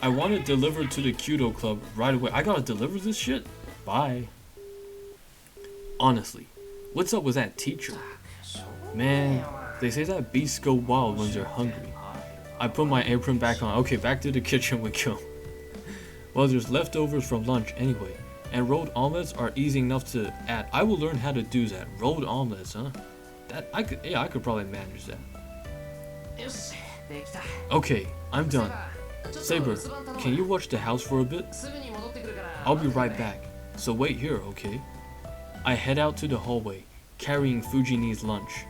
I want to deliver to the Kyoto Club right away. I gotta deliver this shit? Bye. Honestly, what's up with that teacher? Man, they say that beasts go wild when they're hungry. I put my apron back on. Okay, back to the kitchen we go. Well, there's leftovers from lunch anyway. And rolled omelets are easy enough to add. I will learn how to do that. Rolled omelets, huh? I could probably manage that. Okay, I'm done. Saber, can you watch the house for a bit? I'll be right back. So wait here, okay? I head out to the hallway, carrying Fujini's lunch.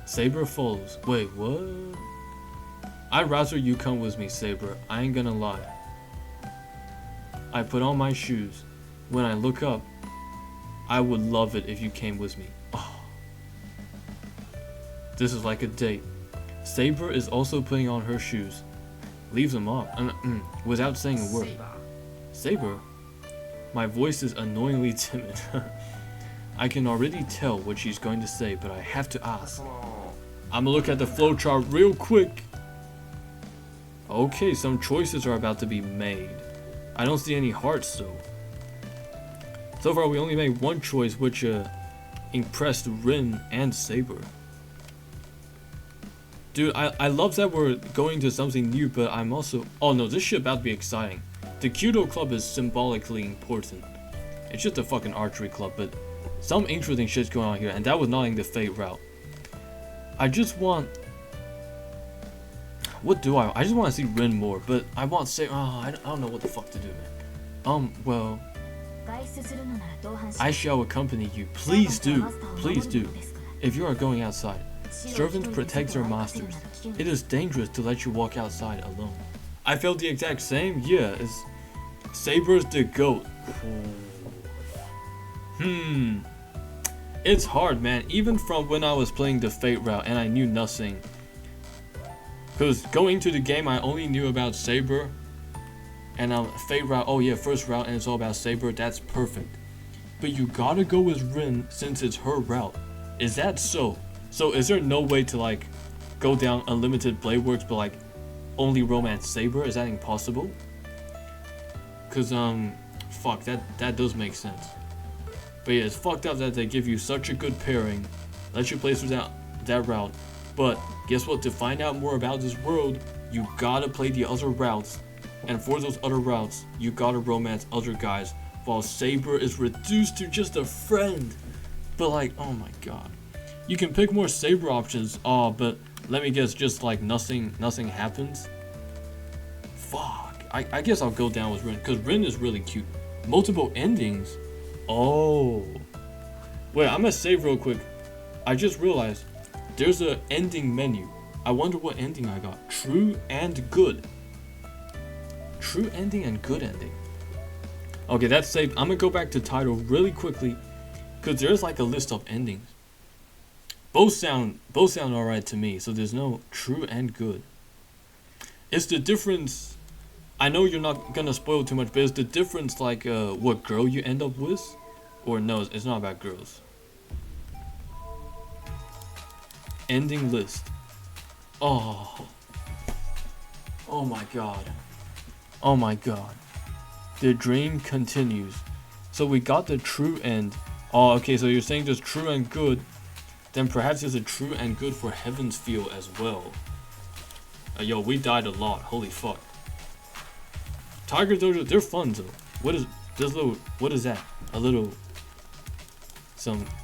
Saber follows. Wait, what? I'd rather you come with me, Saber. I ain't gonna lie. I put on my shoes. When I look up, I would love it if you came with me. Oh. This is like a date. Saber is also putting on her shoes. Leaves them off, without saying a word. Saber? My voice is annoyingly timid. I can already tell what she's going to say, but I have to ask. I'm gonna look at the flowchart real quick. Okay, some choices are about to be made. I don't see any hearts though. So far we only made one choice, which impressed Rin and Saber. Dude, I love that we're going to something new, but I'm also... Oh no, this shit about to be exciting. The Kyudo club is symbolically important. It's just a fucking archery club, but some interesting shit's going on here, and that was not in the Fate route. I just want... What do I just want to see Rin more, but I want to say... Oh, I don't know what the fuck to do, man. Well... I shall accompany you. Please do. Please do. If you are going outside, servants protect their masters. It is dangerous to let you walk outside alone. I felt the exact same. Yeah, Saber's the GOAT. It's hard, man. Even from when I was playing the Fate route and I knew nothing. Because going to the game, I only knew about Saber. And Fate route, oh yeah, first route, and it's all about Saber. That's perfect. But you gotta go with Rin since it's her route. Is that so? So is there no way to like go down unlimited blade works but like only romance Saber? Is that impossible? Cause fuck, that does make sense. But yeah, it's fucked up that they give you such a good pairing, let you play through that route. But guess what? To find out more about this world, you gotta play the other routes. And for those other routes, you gotta romance other guys, while Saber is reduced to just a friend. But like, oh my god. You can pick more Saber options, but let me guess, just like nothing happens? Fuck. I guess I'll go down with Rin, because Rin is really cute. Multiple endings? Oh. Wait, I'm gonna save real quick. I just realized, there's an ending menu. I wonder what ending I got. True and good. True ending and good ending. Okay, that's saved. I'm gonna go back to title really quickly, because there's like a list of endings. Both sound alright to me, so there's no true and good. It's the difference. I know you're not gonna spoil too much, but is the difference like what girl you end up with? Or no, it's not about girls. Ending list. Oh my god. Oh my god. The dream continues. So we got the true end. Oh, okay, so you're saying there's true and good. Then perhaps there's a true and good for Heaven's Feel as well. Yo, we died a lot. Holy fuck. Tiger Dojo, they're fun though. What is this little? What is that? A little.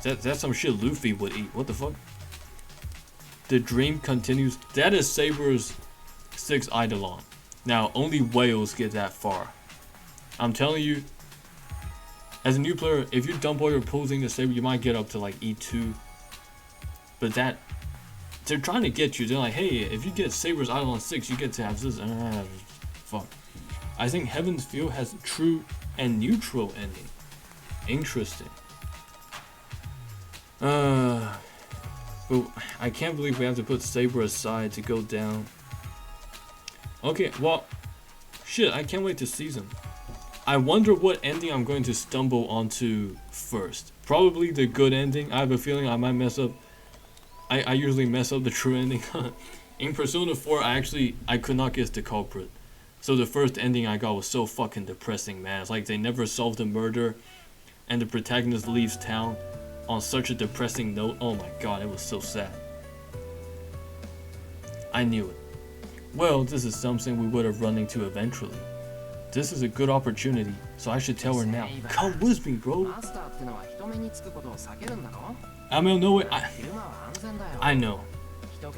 That's some shit Luffy would eat. What the fuck? The dream continues. That is Saber's 6th Eidolon. Now only whales get that far. I'm telling you. As a new player, if you dump all your posing to Saber, you might get up to like E2. But that, they're trying to get you. They're like, hey, if you get Saber's Eidolon 6, you get to have this. Fuck. I think Heaven's Feel has true and neutral ending. Interesting. But I can't believe we have to put Saber aside to go down. Okay, well, shit, I can't wait to see them. I wonder what ending I'm going to stumble onto first. Probably the good ending. I have a feeling I might mess up. I usually mess up the true ending. In Persona 4, I could not guess the culprit. So the first ending I got was so fucking depressing, man. It's like they never solved the murder, and the protagonist leaves town on such a depressing note. Oh my god, it was so sad. I knew it. Well, this is something we would have run into eventually. This is a good opportunity, so I should tell her now. Come with me, bro. I mean, no way. I know.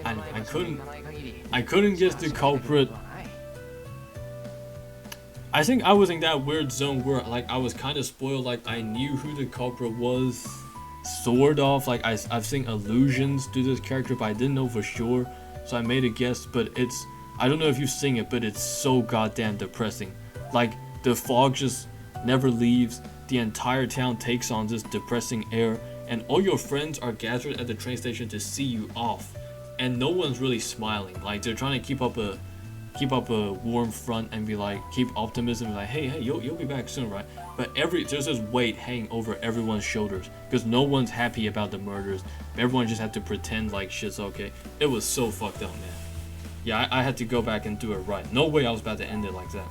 I couldn't guess the culprit. I think I was in that weird zone where like I was kind of spoiled. Like I knew who the culprit was, sort of. Like I've seen allusions to this character, but I didn't know for sure. So I made a guess. But I don't know if you've seen it, but it's so goddamn depressing. Like the fog just never leaves. The entire town takes on this depressing air, and all your friends are gathered at the train station to see you off, and no one's really smiling. Like they're trying to keep up a keep up a warm front and be like, keep optimism, like, hey, you'll be back soon, right? But there's this weight hanging over everyone's shoulders because no one's happy about the murders. Everyone just had to pretend like shit's okay. It was so fucked up, man. Yeah, I had to go back and do it right. No way I was about to end it like that.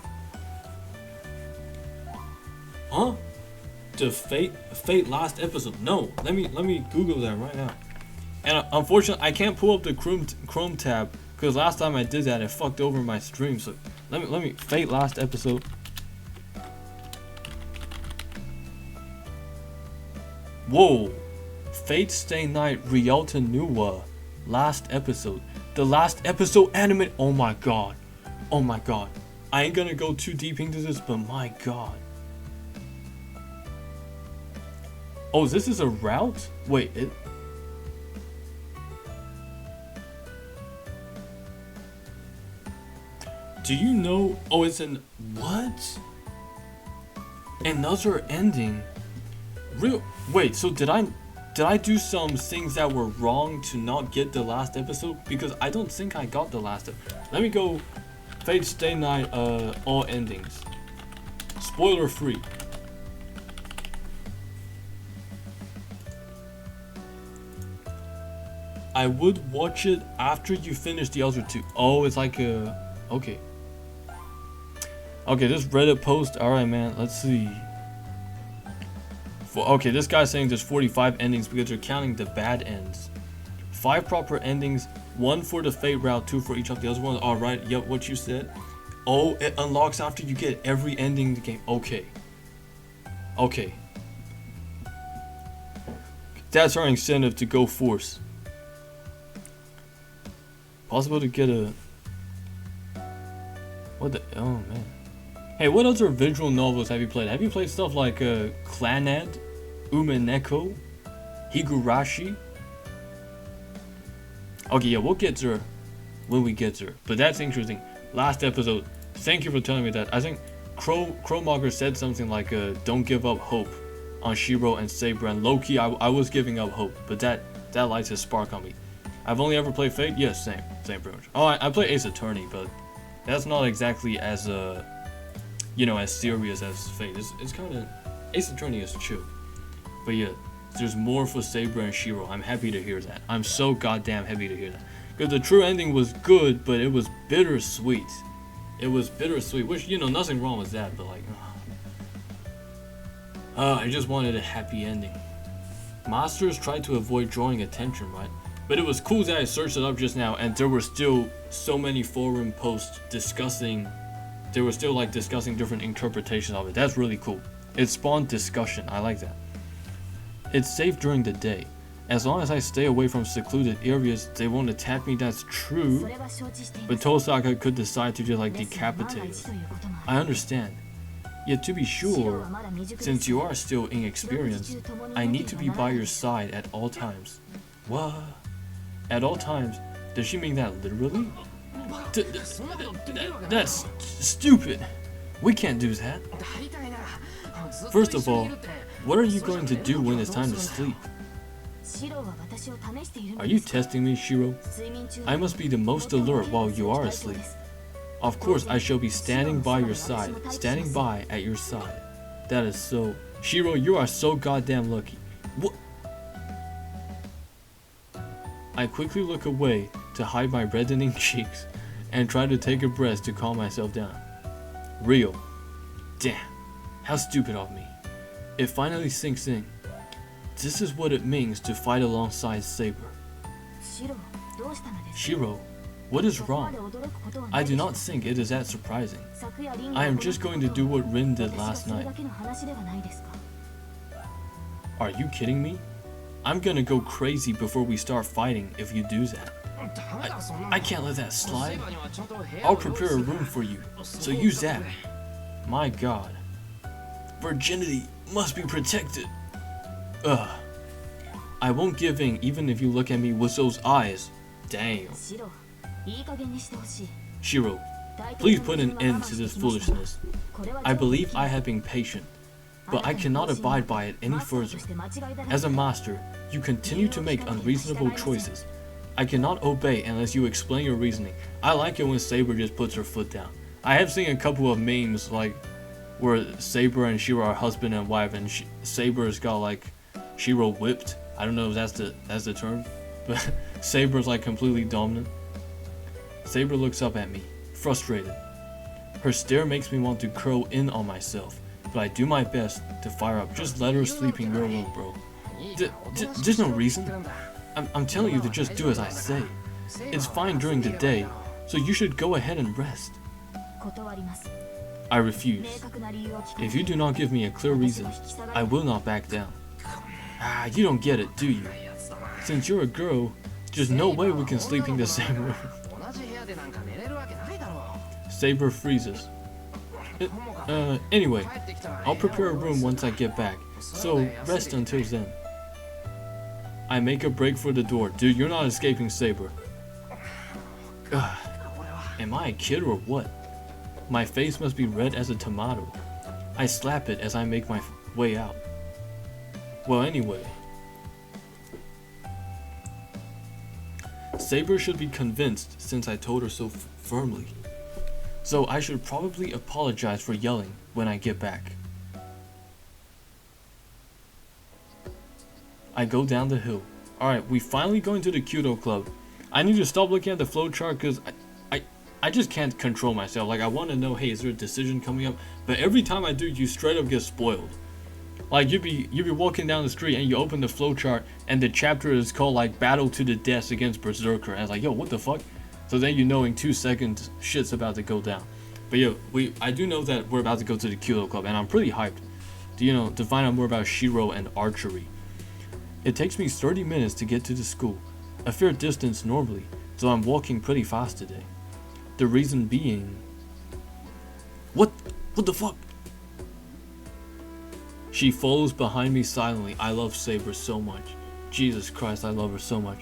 Huh? The Fate last episode? No, let me Google that right now. And unfortunately, I can't pull up the Chrome tab because last time I did that, it fucked over my stream. So let me Fate last episode. Whoa, Fate Stay Night Ryota Nuwa last episode. The last episode anime. Oh my god. Oh my god. I ain't gonna go too deep into this, but my god. Oh, this is a route? Wait, it... Do you know... Oh, it's an... What? Another ending? Real... Wait, so did I do some things that were wrong to not get the last episode? Because I don't think I got the last episode. Let me go... Fate Stay Night, all endings. Spoiler free. I would watch it after you finish the other two. Oh, it's like a... Okay. Okay, this Reddit post. Alright, man. Let's see. Okay, this guy's saying there's 45 endings because they're counting the bad ends. 5 proper endings. 1 for the Fate route. 2 for each of the other ones. Alright, yep, what you said. Oh, it unlocks after you get every ending in the game. Okay. Okay. That's our incentive to go force. Possible to get a... What the... Oh, man. Hey, what other visual novels have you played? Have you played stuff like Clannad, Umeneko, Higurashi? Okay, yeah, we'll get there when we get there. But that's interesting. Last episode, thank you for telling me that. I think Crowmogger said something like, don't give up hope on Shiro and Saber. And low-key, I was giving up hope. But that lights a spark on me. I've only ever played Fate? Yes, same pretty much. Oh, I play Ace Attorney, but that's not exactly as you know, as serious as Fate. It's kind of... Ace Attorney is chill. But yeah, there's more for Saber and Shiro. I'm happy to hear that. I'm so goddamn happy to hear that. Because the true ending was good, but it was bittersweet. It was bittersweet, which, you know, nothing wrong with that, but like... I just wanted a happy ending. Masters tried to avoid drawing attention, right? But it was cool that I searched it up just now, and there were still so many forum posts discussing... They were still like discussing different interpretations of it. That's really cool. It spawned discussion. I like that. It's safe during the day. As long as I stay away from secluded areas, they won't attack me. That's true. But Tosaka could decide to just like decapitate us. I understand. Yet to be sure, since you are still inexperienced, I need to be by your side at all times. What? At all times? Does she mean that literally? That's stupid. We can't do that. First of all, what are you going to do when it's time to sleep? Are you testing me, Shiro? I must be the most alert while you are asleep. Of course, I shall be standing by your side, standing by at your side. That is so... Shiro, you are so goddamn lucky. What? I quickly look away to hide my reddening cheeks and try to take a breath to calm myself down. Real. Damn, how stupid of me. It finally sinks in. This is what it means to fight alongside Saber. Shiro, what is wrong? I do not think it is that surprising. I am just going to do what Rin did last night. Are you kidding me? I'm gonna go crazy before we start fighting if you do that. I can't let that slide. I'll prepare a room for you, so use that. My god. Virginity must be protected. Ugh. I won't give in even if you look at me with those eyes. Damn. Shiro, please put an end to this foolishness. I believe I have been patient, but I cannot abide by it any further. As a master, you continue to make unreasonable choices. I cannot obey unless you explain your reasoning. I like it when Saber just puts her foot down. I have seen a couple of memes like where Saber and Shiro are husband and wife, and Saber's got like Shiro whipped. I don't know if that's the term, but Saber's like completely dominant. Saber looks up at me, frustrated. Her stare makes me want to curl in on myself, but I do my best to fire up. Just let her sleep in your room, bro. There's no reason. I'm telling you to just do as I say. It's fine during the day, so you should go ahead and rest. I refuse. If you do not give me a clear reason, I will not back down. You don't get it, do you? Since you're a girl, there's no way we can sleep in the same room. Saber freezes. Anyway, I'll prepare a room once I get back, so rest until then. I make a break for the door. Dude, you're not escaping Saber. Am I a kid or what? My face must be red as a tomato. I slap it as I make my way out. Well, anyway. Saber should be convinced since I told her so firmly. So I should probably apologize for yelling when I get back. I go down the hill. Alright, we finally go into the Kyudo Club. I need to stop looking at the flowchart because I just can't control myself. Like, I want to know, hey, is there a decision coming up? But every time I do, you straight up get spoiled. Like, you'd be walking down the street and you open the flowchart and the chapter is called like Battle to the Death against Berserker. And I was like, yo, what the fuck? So then you know in 2 seconds shit's about to go down. But yo, I do know that we're about to go to the Kyudo Club and I'm pretty hyped to find out more about Shiro and archery. It takes me 30 minutes to get to the school, a fair distance normally, so I'm walking pretty fast today. The reason being... What the fuck? She follows behind me silently. I love Saber so much. Jesus Christ, I love her so much.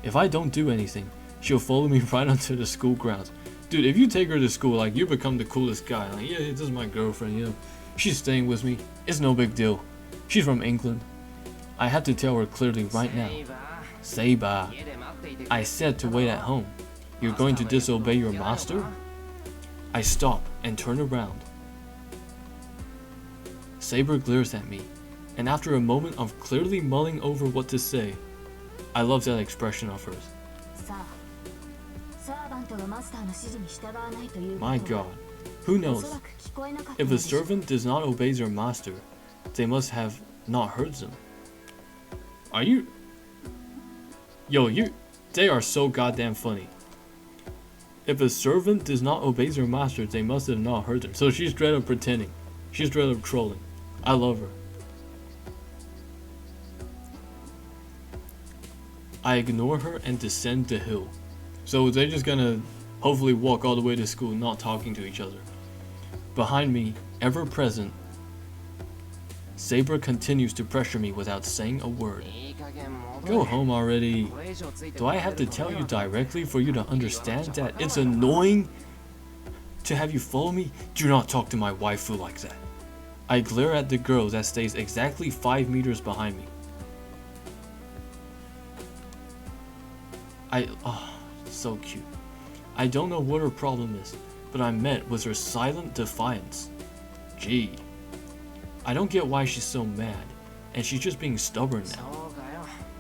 If I don't do anything, she'll follow me right onto the school grounds. Dude, if you take her to school, like, you become the coolest guy. Like, yeah, this is my girlfriend, she's staying with me. It's no big deal. She's from England. I had to tell her clearly right now. Saber, I said to wait at home. You're going to disobey your master? I stop and turn around. Saber glares at me, and after a moment of clearly mulling over what to say, I love that expression of hers. My god, who knows? If a servant does not obey their master, they must have not heard them. Are you? Yo, they are so goddamn funny. If a servant does not obey their master, they must have not heard them. So she's straight up pretending. She's straight up trolling. I love her. I ignore her and descend the hill. So they're just gonna hopefully walk all the way to school, not talking to each other. Behind me, ever present, Saber continues to pressure me without saying a word. Go home already. Do I have to tell you directly for you to understand that it's annoying to have you follow me? Do not talk to my waifu like that. I glare at the girl that stays exactly 5 meters behind me. So cute. I don't know what her problem is, but I'm met with her silent defiance. Gee. I don't get why she's so mad, and she's just being stubborn now.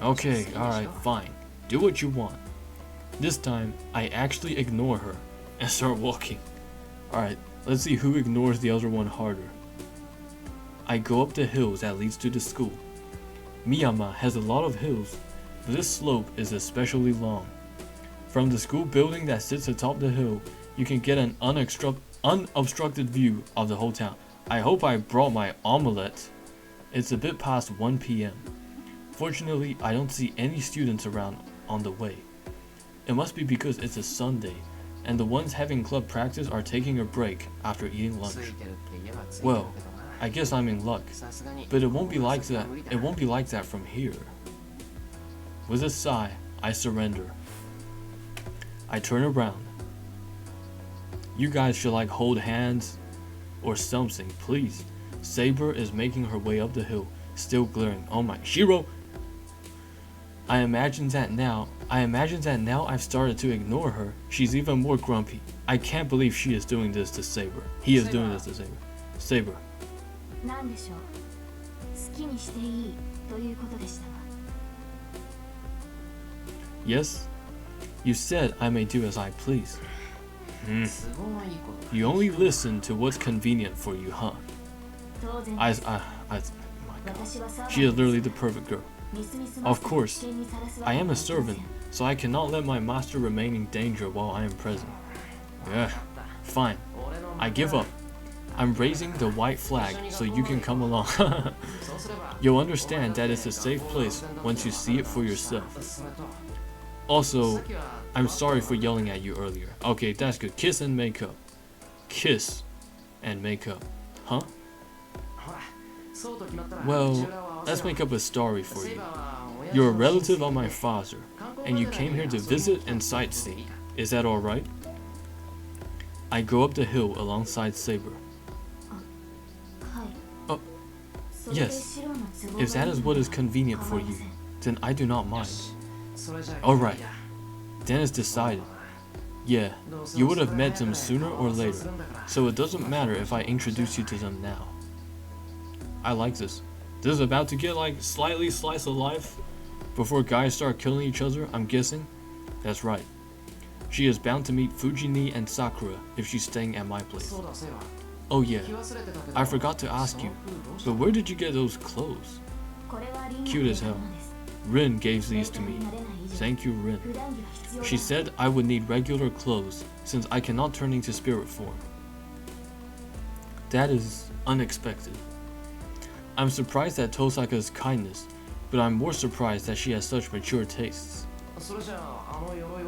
Okay, alright, fine. Do what you want. This time, I actually ignore her and start walking. Alright, let's see who ignores the other one harder. I go up the hills that leads to the school. Miyama has a lot of hills, but this slope is especially long. From the school building that sits atop the hill, you can get an unobstructed view of the whole town. I hope I brought my omelette. It's a bit past 1 p.m. Fortunately, I don't see any students around on the way. It must be because it's a Sunday, and the ones having club practice are taking a break after eating lunch. Well, I guess I'm in luck, but it won't be like that. It won't be like that from here. With a sigh, I surrender. I turn around. You guys should like hold hands or something, please. Saber is making her way up the hill, still glaring. Oh my, Shiro! I imagine that now I've started to ignore her. She's even more grumpy. I can't believe she is doing this to Saber. He is doing this to Saber. Saber. Yes? You said I may do as I please. You only listen to what's convenient for you, huh? My God. She is literally the perfect girl. Of course, I am a servant, so I cannot let my master remain in danger while I am present. Ugh, fine. I give up. I'm raising the white flag so you can come along. You'll understand that it's a safe place once you see it for yourself. Also, I'm sorry for yelling at you earlier. Okay, that's good. Kiss and make up. Kiss and make up. Huh? Well, let's make up a story for you. You're a relative of my father, and you came here to visit and sightsee. Is that alright? I go up the hill alongside Saber. Oh, yes. If that is what is convenient for you, then I do not mind. Alright. Then it's decided. Yeah, you would have met them sooner or later, so it doesn't matter if I introduce you to them now. I like this. This is about to get like slightly slice of life before guys start killing each other, I'm guessing. That's right. She is bound to meet Fujini and Sakura if she's staying at my place. Oh yeah, I forgot to ask you, but where did you get those clothes? Cute as hell. Rin gave these to me. Thank you, Rin. She said I would need regular clothes since I cannot turn into spirit form. That is unexpected. I'm surprised at Tosaka's kindness, but I'm more surprised that she has such mature tastes.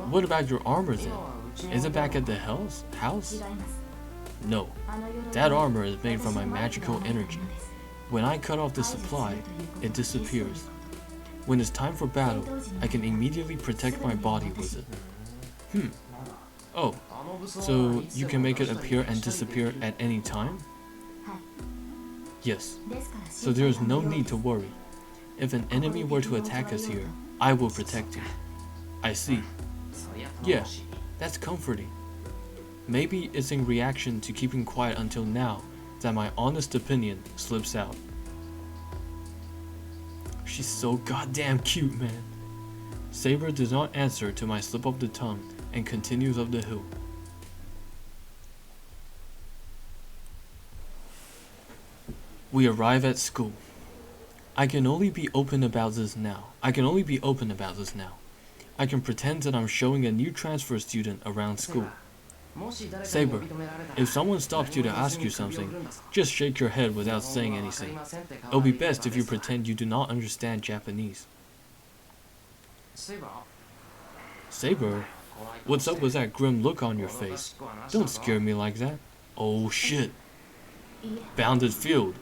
What about your armor then? Is it back at the house? No. That armor is made from my magical energy. When I cut off the supply, it disappears. When it's time for battle, I can immediately protect my body with it. Oh, so you can make it appear and disappear at any time? Yes. So there is no need to worry. If an enemy were to attack us here, I will protect you. I see. Yeah, that's comforting. Maybe it's in reaction to keeping quiet until now that my honest opinion slips out. She's so goddamn cute, man. Saber does not answer to my slip of the tongue and continues up the hill. We arrive at school. I can only be open about this now. I can pretend that I'm showing a new transfer student around school. Saber, if someone stops you to ask you something, just shake your head without saying anything. It'll be best if you pretend you do not understand Japanese. Saber? What's up with that grim look on your face? Don't scare me like that. Oh shit. Bounded field.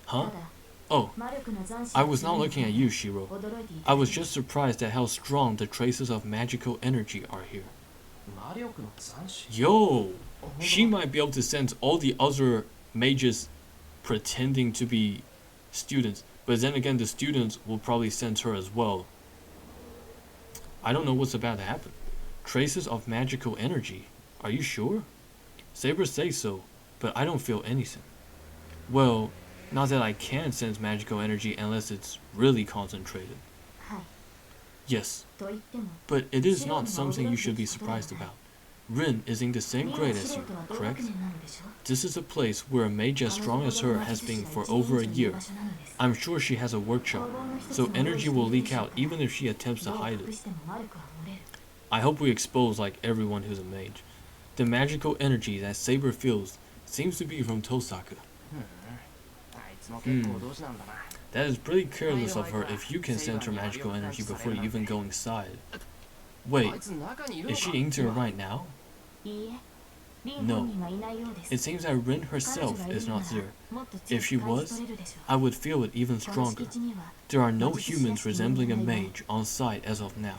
Huh? Oh, I was not looking at you, Shiro. I was just surprised at how strong the traces of magical energy are here. Yo! She might be able to sense all the other mages pretending to be students, but then again the students will probably sense her as well. I don't know what's about to happen. Traces of magical energy? Are you sure? Saber says so, but I don't feel anything. Well, not that I can sense magical energy unless it's really concentrated. Yes, but it is not something you should be surprised about. Rin is in the same grade as you, correct? This is a place where a mage as strong as her has been for over a year. I'm sure she has a workshop, so energy will leak out even if she attempts to hide it. I hope we expose like everyone who's a mage. The magical energy that Saber feels seems to be from Tosaka. That is pretty careless of her if you can sense her magical energy before you even go inside. Wait, is she into her right now? No. It seems that Rin herself is not there. If she was, I would feel it even stronger. There are no humans resembling a mage on site as of now.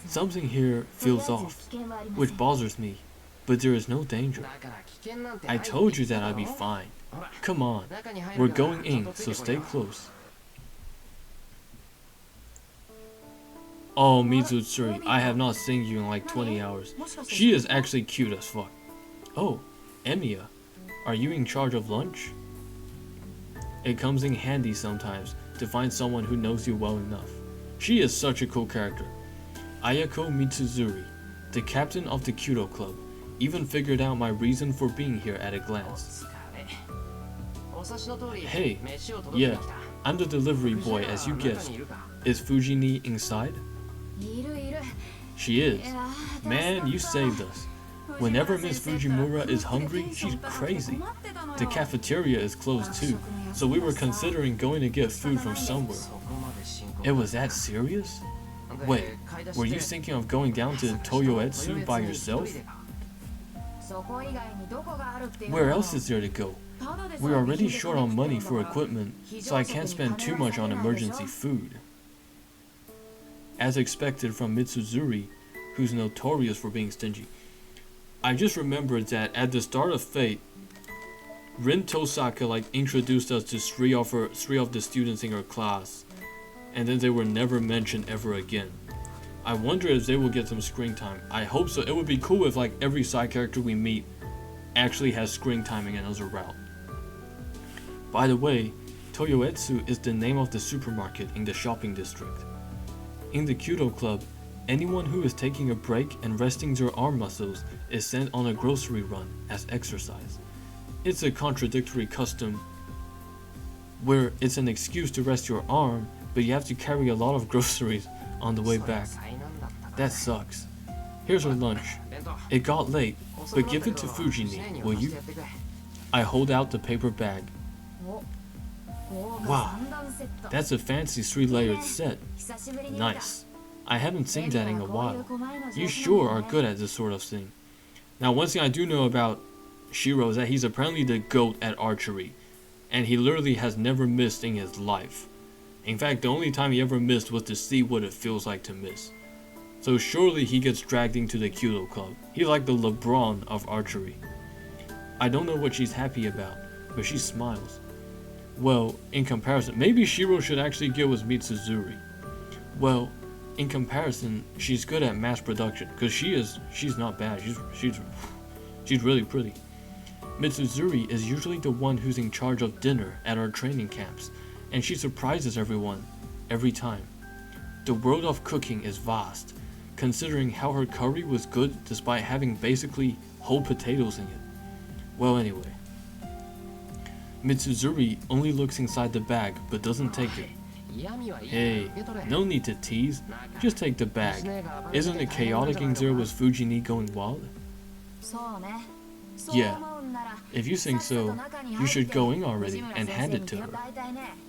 Something here feels off, which bothers me, but there is no danger. I told you that I'd be fine. Come on, we're going in, so stay close. Oh, Mitsutsuri, I have not seen you in like 20 hours. She is actually cute as fuck. Oh, Emiya, are you in charge of lunch? It comes in handy sometimes to find someone who knows you well enough. She is such a cool character. Ayako Mitsuzuri, the captain of the Kyudo Club, even figured out my reason for being here at a glance. Hey, yeah, I'm the delivery boy as you guessed. Is Fujini inside? She is. Man, you saved us. Whenever Miss Fujimura is hungry, she's crazy. The cafeteria is closed too, so we were considering going to get food from somewhere. It was that serious? Wait, were you thinking of going down to Toyoetsu by yourself? Where else is there to go? We're already short on money for equipment, so I can't spend too much on emergency food. As expected from Mitsuzuri, who's notorious for being stingy. I just remembered that at the start of Fate, Rin Tosaka introduced us to three of the students in her class, and then they were never mentioned ever again. I wonder if they will get some screen time. I hope so. It would be cool if every side character we meet actually has screen time in another route. By the way, Toyoetsu is the name of the supermarket in the shopping district. In the Kyudo Club, anyone who is taking a break and resting their arm muscles is sent on a grocery run as exercise. It's a contradictory custom where it's an excuse to rest your arm, but you have to carry a lot of groceries on the way back. That sucks. Here's our lunch. It got late, but give it to Fujini, will you? I hold out the paper bag. Wow, that's a fancy 3-layered set. Nice. I haven't seen that in a while. You sure are good at this sort of thing. Now, one thing I do know about Shiro is that he's apparently the GOAT at archery, and he literally has never missed in his life. In fact, the only time he ever missed was to see what it feels like to miss. So surely he gets dragged into the Kyudo Club. He's like the LeBron of archery. I don't know what she's happy about, but she smiles. Well, in comparison, maybe Shiro should actually get with Mitsuzuri. Well, in comparison, she's good at mass production, because she's not bad, she's really pretty. Mitsuzuri is usually the one who's in charge of dinner at our training camps, and she surprises everyone, every time. The world of cooking is vast, considering how her curry was good despite having basically whole potatoes in it. Well, anyway. Mitsuzuri only looks inside the bag, but doesn't take it. Hey, no need to tease, just take the bag. Isn't it chaotic in there with Fujini going wild? Yeah, if you think so, you should go in already and hand it to her.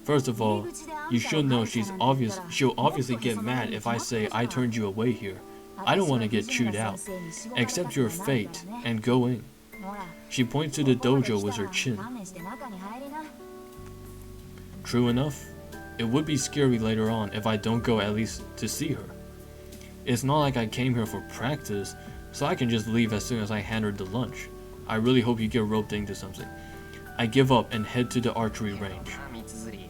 First of all, you should know she'll obviously get mad if I say I turned you away here. I don't want to get chewed out. Accept your fate and go in. She points to the dojo with her chin. True enough, it would be scary later on if I don't go at least to see her. It's not like I came here for practice, so I can just leave as soon as I hand her the lunch. I really hope you get roped into something. I give up and head to the archery range.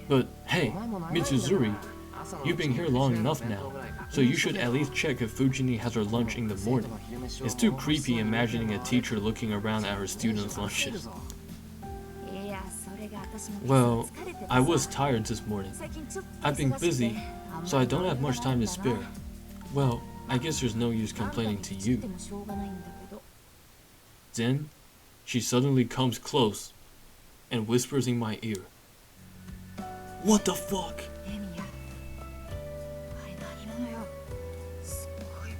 But hey, Mitsuzuri, you've been here long enough now, so you should at least check if Fujini has her lunch in the morning. It's too creepy imagining a teacher looking around at her students' lunches. Well, I was tired this morning. I've been busy, so I don't have much time to spare. Well, I guess there's no use complaining to you. Then, she suddenly comes close and whispers in my ear. What the fuck?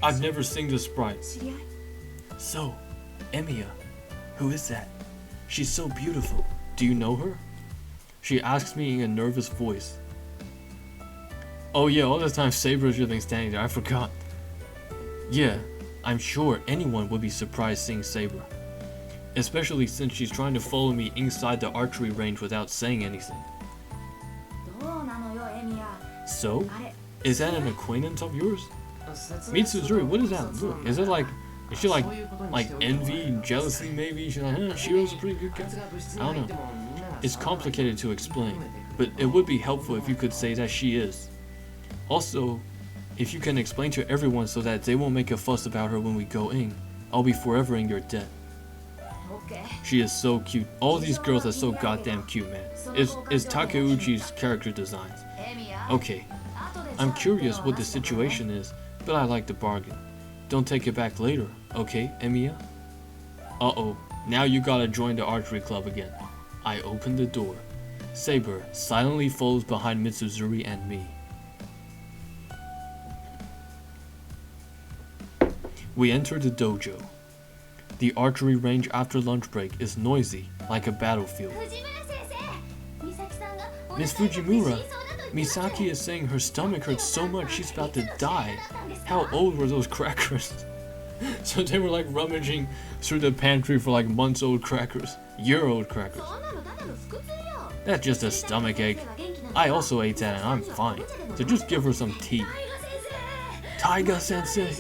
I've never seen this sprite. So, Emiya, who is that? She's so beautiful. Do you know her? She asks me in a nervous voice. Oh yeah, all this time Saber's just been standing there, I forgot. Yeah, I'm sure anyone would be surprised seeing Saber. Especially since she's trying to follow me inside the archery range without saying anything. So, is that an acquaintance of yours? Mitsuzuri, what does that look? Is she like envy and jealousy maybe? She's like, Shiro's a pretty good guy? I don't know. It's complicated to explain, but it would be helpful if you could say that she is. Also, If you can explain to everyone so that they won't make a fuss about her when we go in, I'll be forever in your debt. She is so cute. All these girls are so goddamn cute, man. It's Takeuchi's character designs. Okay, I'm curious what the situation is, but I like the bargain. Don't take it back later, okay, Emiya? Uh-oh, now you gotta join the archery club again. I open the door. Saber silently follows behind Mitsuzuri and me. We enter the dojo. The archery range after lunch break is noisy, like a battlefield. Miss Fujimura, Misaki is saying her stomach hurts so much she's about to die. How old were those crackers? So they were like rummaging through the pantry for like months-old crackers, year-old crackers. That's just a stomach ache. I also ate that and I'm fine, so just give her some tea. Taiga-sensei,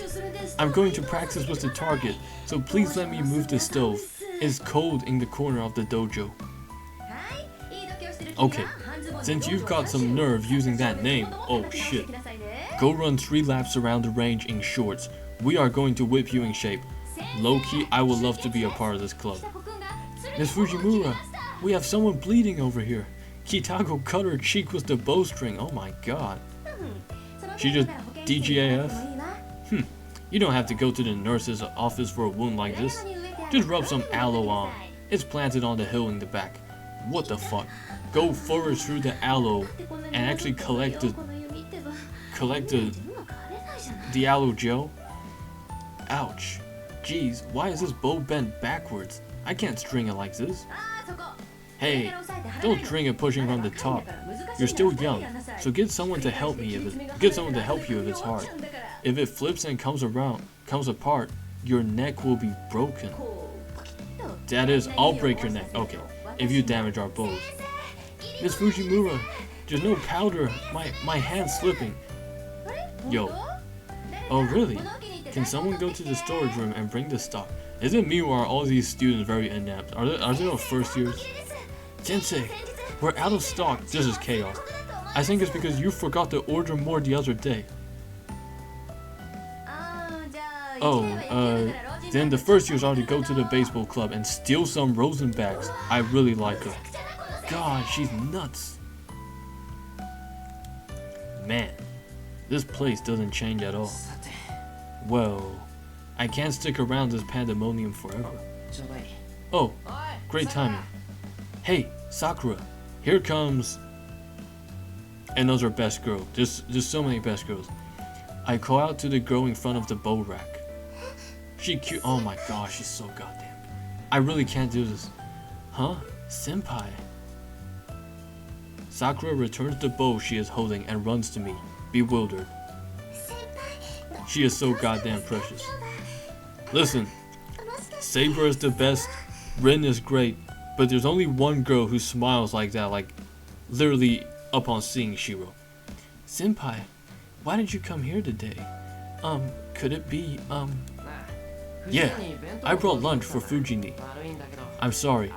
I'm going to practice with the target, so please let me move the stove. It's cold in the corner of the dojo. Okay, since you've got some nerve using that name, oh shit. Go run 3 laps around the range in shorts. We are going to whip you in shape. Low-key, I would love to be a part of this club. Miss Fujimura, we have someone bleeding over here. Kitago cut her cheek with the bowstring, oh my god. She just DGAF? You don't have to go to the nurse's office for a wound like this. Just rub some aloe on. It's planted on the hill in the back. What the fuck? Go forward through the aloe and actually collect the aloe gel. Ouch. Jeez, why is this bow bent backwards? I can't string it like this. Hey, don't string it pushing from the top. You're still young, so get someone to help you if it's hard. If it flips and comes apart, your neck will be broken. That is, I'll break your neck. Okay, if you damage our bows. Miss Fujimura, there's no powder. My hand's slipping. Yo. Oh really? Can someone go to the storage room and bring the stock? Is it me or are all these students very inept? Are they all first years? Sensei, we're out of stock. This is chaos. I think it's because you forgot to order more the other day. Oh, then the first years ought to go to the baseball club and steal some Rosen bags. I really like her. God, she's nuts. Man, this place doesn't change at all. Well, I can't stick around this pandemonium forever. Oh, great timing. Hey, Sakura, here comes another best girl. There's so many best girls. I call out to the girl in front of the bow rack. She cute. Oh my gosh, she's so goddamn. I really can't do this. Huh? Senpai. Sakura returns the bow she is holding and runs to me, bewildered. She is so goddamn precious. Listen, Saber is the best, Rin is great, but there's only one girl who smiles like that, like literally upon seeing Shiro. Senpai, why did you come here today? Could it be, Yeah, I brought lunch for Fujini. I'm sorry,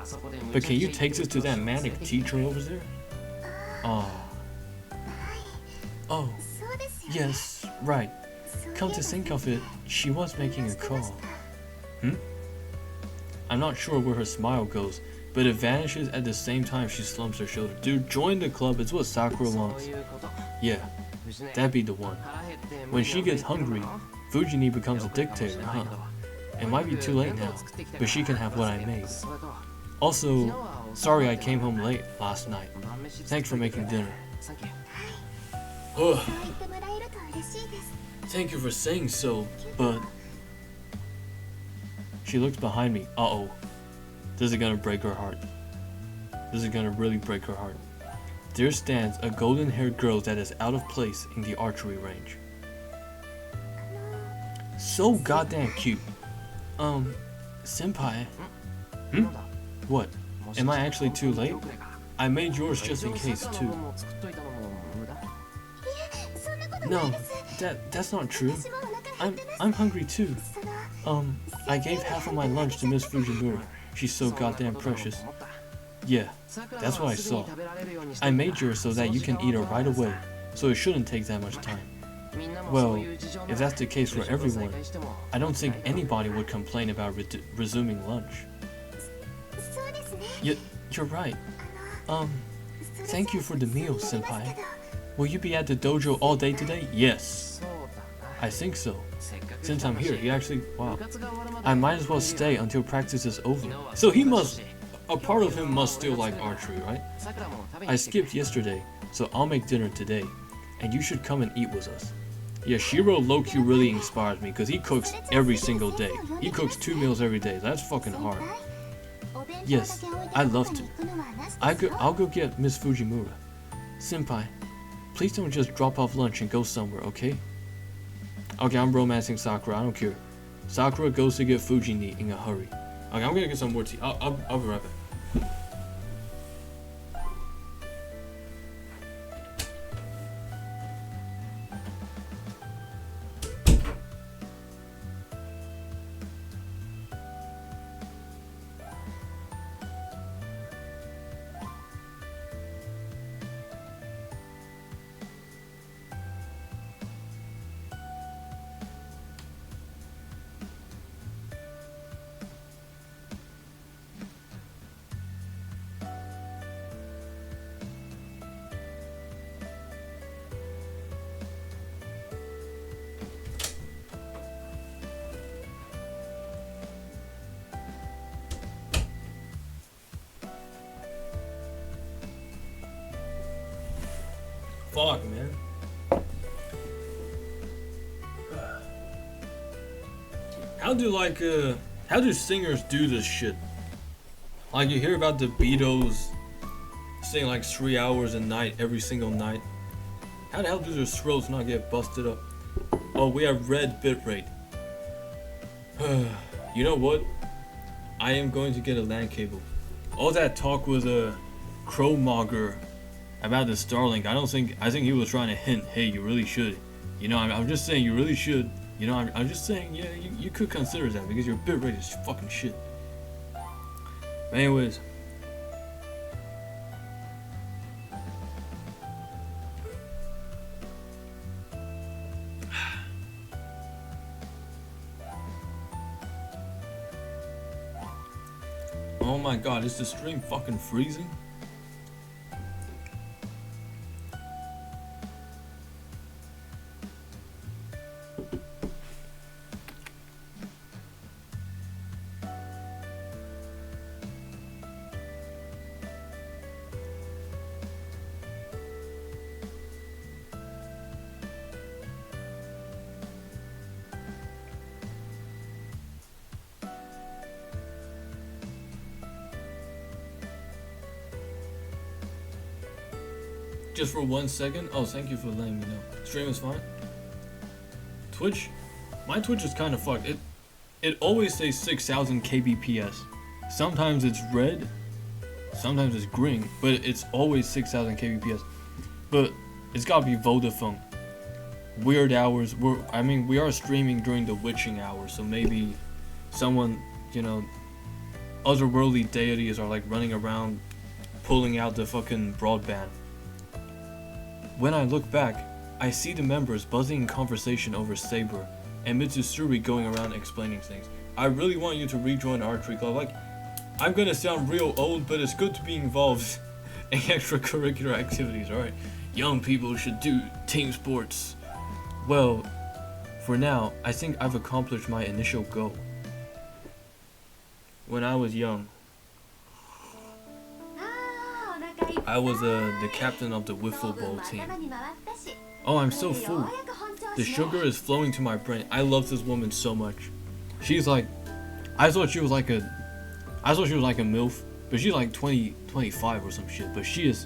but can you take this to that manic teacher over there? Oh, yes, right. Come to think of it, she was making a call. I'm not sure where her smile goes, but it vanishes at the same time she slumps her shoulder. Dude, join the club, it's what Sakura wants. Yeah, that'd be the one. When she gets hungry, Fujini becomes a dictator, huh? It might be too late now, but she can have what I made. Also, sorry I came home late last night. Thanks for making dinner. Ugh. Thank you for saying so, but... She looks behind me. Uh-oh. This is gonna break her heart. This is gonna really break her heart. There stands a golden-haired girl that is out of place in the archery range. So goddamn cute. Senpai? What? Am I actually too late? I made yours just in case, too. No, that's not true. I'm hungry too. I gave half of my lunch to Miss Fujimura. She's so goddamn precious. Yeah, that's what I saw. I made yours so that you can eat it right away, so it shouldn't take that much time. Well, if that's the case for everyone, I don't think anybody would complain about resuming lunch. You're right. Thank you for the meal, senpai. Will you be at the dojo all day today? Yes. I think so. Since I'm here, wow. I might as well stay until practice is over. So a part of him must still like archery, right? I skipped yesterday, so I'll make dinner today. And you should come and eat with us. Yeah, Shiro low-key really inspires me because he cooks every single day. He cooks 2 meals every day. That's fucking hard. Yes, I'd love to. I'll go get Miss Fujimura. Senpai, please don't just drop off lunch and go somewhere, okay? Okay, I'm romancing Sakura. I don't care. Sakura goes to get Fujini in a hurry. Okay, I'm gonna get some more tea. I'll be right back. Fuck, man. How do singers do this shit? Like, you hear about the Beatles sing like 3 hours a night every single night. How the hell do their throats not get busted up? Oh, we have red bitrate. You know what? I am going to get a LAN cable. All that talk with a Crowmogger about the Starlink, I think he was trying to hint, hey, you really should. You know, I'm just saying you really should. You know, I'm just saying, yeah, you could consider that because your bitrate is fucking shit. But anyways. Oh my god, is the stream fucking freezing? Just for 1 second? Oh, thank you for letting me know. Stream is fine. Twitch? My Twitch is kind of fucked. It always says 6000 kbps. Sometimes it's red, sometimes it's green, but it's always 6000 kbps. But it's gotta be Vodafone. Weird hours. We are streaming during the witching hours, so maybe someone, you know, otherworldly deities are like running around pulling out the fucking broadband. When I look back, I see the members buzzing in conversation over Saber, and Mitsusuri going around explaining things. I really want you to rejoin the archery club. Like, I'm gonna sound real old, but it's good to be involved in extracurricular activities, alright? Young people should do team sports. Well, for now, I think I've accomplished my initial goal. When I was young, I was the captain of the wiffle ball team. Oh, I'm so full. The sugar is flowing to my brain. I love this woman so much. She's like, I thought she was like a MILF, but she's like 25 or some shit. But she is,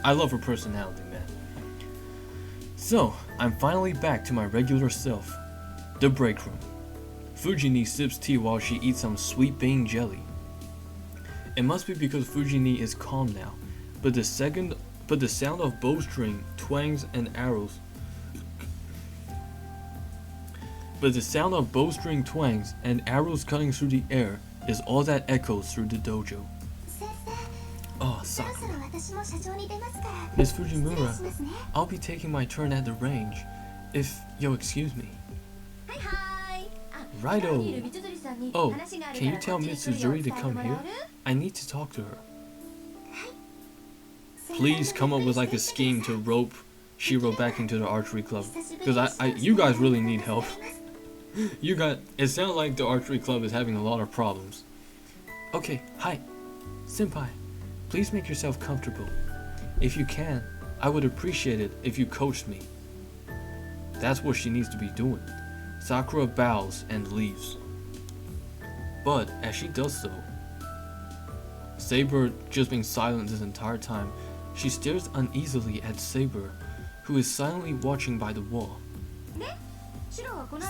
I love her personality, man. So, I'm finally back to my regular self. The break room. Fujini sips tea while she eats some sweet bean jelly. It must be because Fujini is calm now. But the sound of bowstring, twangs, and arrows. Cutting through the air is all that echoes through the dojo. Oh, Sakura. Miss Fujimura, I'll be taking my turn at the range. Excuse me. Righto. Oh, can you tell Mitsuzuri to come here? I need to talk to her. Please come up with like a scheme to rope Shiro back into the archery club. Because you guys really need help. It sounds like the archery club is having a lot of problems. Okay, hi. Senpai, please make yourself comfortable. If you can, I would appreciate it if you coached me. That's what she needs to be doing. Sakura bows and leaves. But as she does so, Saber just being silent this entire time, she stares uneasily at Saber, who is silently watching by the wall.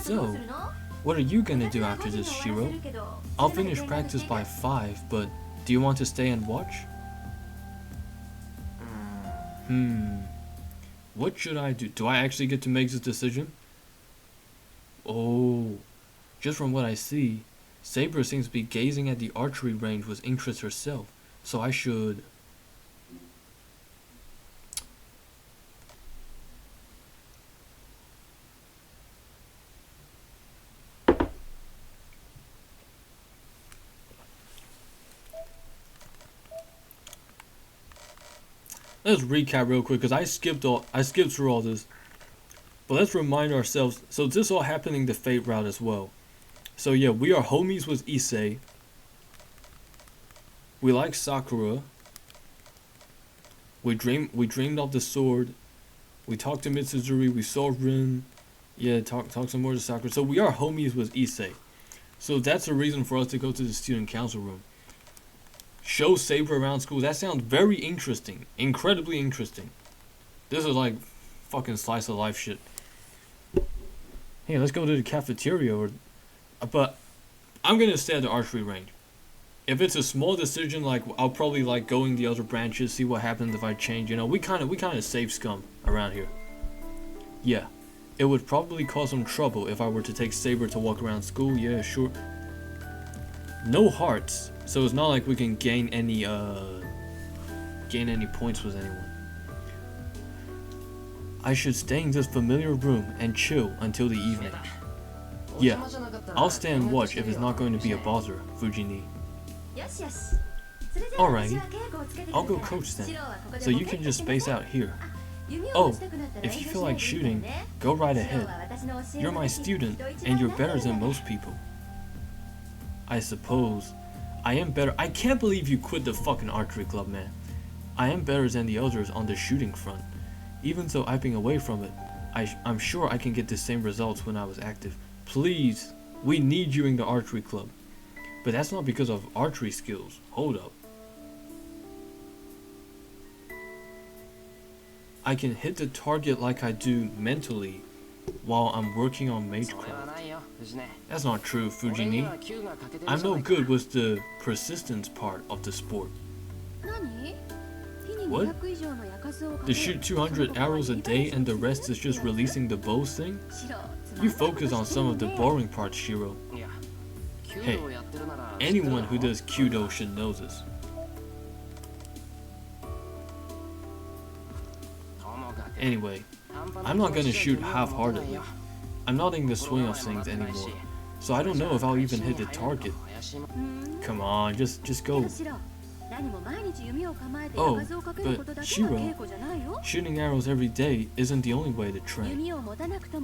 So, what are you gonna do after this, Shiro? I'll finish practice by 5, but do you want to stay and watch? What should I do? Do I actually get to make this decision? Oh, just from what I see, Saber seems to be gazing at the archery range with interest herself, so I should... Let's recap real quick because I skipped through all this. But let's remind ourselves, so this all happening the Fate route as well. So yeah, we are homies with Issei. We like Sakura. We dreamed of the sword. We talked to Mitsuzuri, we saw Rin. Yeah, talk some more to Sakura. So we are homies with Issei. So that's a reason for us to go to the student council room. Show Saber around school. That sounds very interesting. Incredibly interesting. This is like fucking slice of life shit. Hey, let's go to the cafeteria but I'm gonna stay at the archery range. If it's a small decision, like I'll probably like go in the other branches, see what happens if I change. You know, we kind of save scum around here. Yeah, it would probably cause some trouble if I were to take Saber to walk around school. Yeah, sure. No hearts, so it's not like we can gain any points with anyone. I should stay in this familiar room and chill until the evening. Yeah, I'll stay and watch if it's not going to be a bother, Fujini. Alrighty, I'll go coach then, so you can just space out here. Oh, if you feel like shooting, go right ahead. You're my student, and you're better than most people. I suppose. I am better. I can't believe you quit the fucking archery club, man. I am better than the others on the shooting front. Even though I've been away from it, I'm sure I can get the same results when I was active. Please, we need you in the archery club. But that's not because of archery skills. Hold up. I can hit the target like I do mentally while I'm working on magecraft. That's not true, Fujini. I'm no good with the persistence part of the sport. What? To shoot 200 arrows a day and the rest is just releasing the bows thing? You focus on some of the boring parts, Shiro. Hey, anyone who does Kyudo should know this. Anyway, I'm not gonna shoot half-heartedly. I'm not in the swing of things anymore, so I don't know if I'll even hit the target. Come on, just go. Oh, but Shiro, shooting arrows every day isn't the only way to train.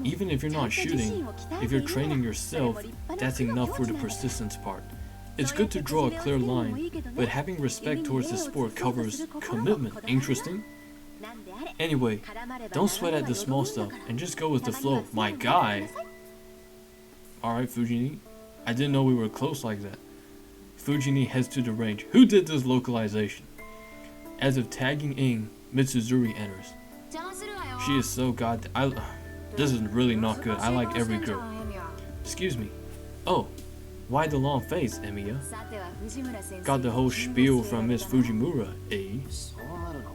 Even if you're not shooting, if you're training yourself, that's enough for the persistence part. It's good to draw a clear line, but having respect towards the sport covers commitment. Interesting? Anyway, don't sweat at the small stuff and just go with the flow. My guy! Alright, Fujini. I didn't know we were close like that. Fujini heads to the range. Who did this localization? As if tagging in, Mitsuzuri enters. She is so this is really not good. I like every girl. Excuse me. Oh, why the long face, Emiya? Got the whole spiel from Miss Fujimura, eh?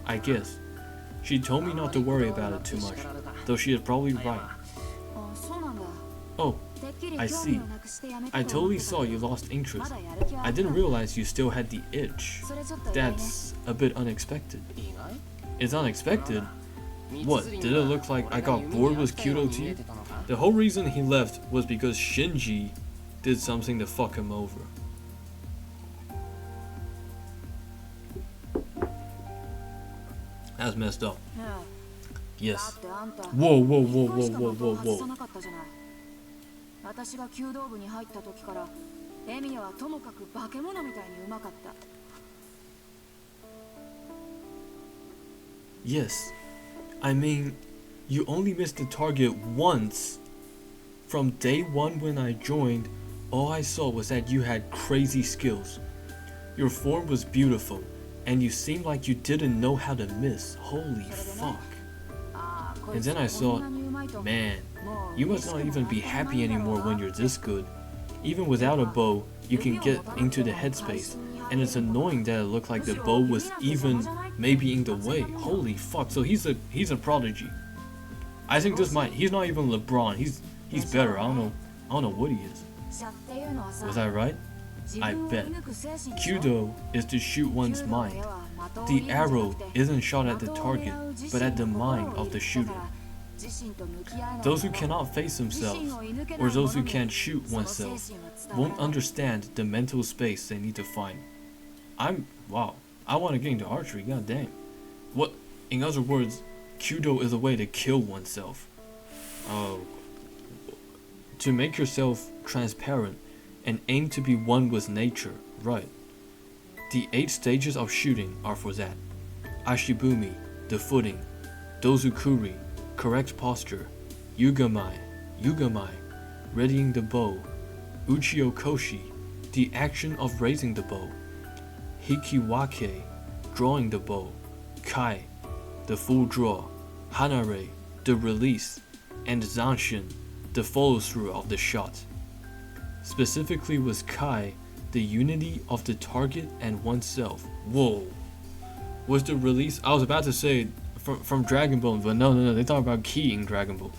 I guess. She told me not to worry about it too much, though she is probably right. Oh, I see. I totally saw you lost interest. I didn't realize you still had the itch. That's a bit unexpected. It's unexpected? What, did it look like I got bored with Kyudo to you? The whole reason he left was because Shinji did something to fuck him over. That's messed up. Yes. Whoa, whoa, whoa, whoa, whoa, whoa, whoa. Yes. I mean, you only missed the target once. From day one when I joined, all I saw was that you had crazy skills. Your form was beautiful, and you seemed like you didn't know how to miss. Holy fuck. And then I thought, man, you must not even be happy anymore when you're this good. Even without a bow, you can get into the headspace, and it's annoying that it looked like the bow was even maybe in the way. Holy fuck, so he's a prodigy. I think he's not even LeBron, he's better. I don't know what he is. Was I right? I bet. Kyudo is to shoot one's mind. The arrow isn't shot at the target, but at the mind of the shooter. Those who cannot face themselves, or those who can't shoot oneself, won't understand the mental space they need to find. Wow, I want to get into archery, god damn. What, in other words, Kyudo is a way to kill oneself. To make yourself transparent and aim to be one with nature, right. The 8 stages of shooting are for that. Ashibumi, the footing. Dozukuri, correct posture. Yugamai, readying the bow. Uchiokoshi, the action of raising the bow. Hikiwake, drawing the bow. Kai, the full draw. Hanare, the release. And Zanshin, the follow-through of the shot. Specifically with Kai, the unity of the target and oneself. Whoa. Was the release, I was about to say from Dragon Ball, but no, they talk about Ki in Dragon Ball.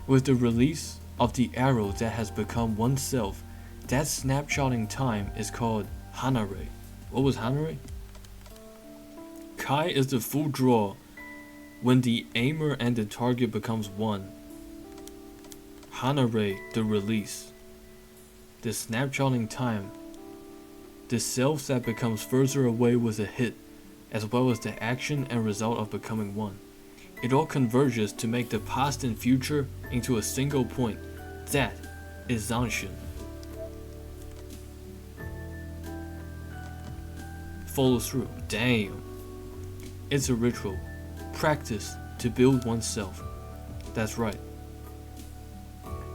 With the release of the arrow that has become oneself, that snapshot in time is called Hanare. What was Hanare? Kai is the full draw when the aimer and the target becomes one. Hanare, the release. The snapshot in time. The self that becomes further away with a hit, as well as the action and result of becoming one. It all converges to make the past and future into a single point. That is Zanshin. Follow through. Damn. It's a ritual. Practice to build oneself. That's right.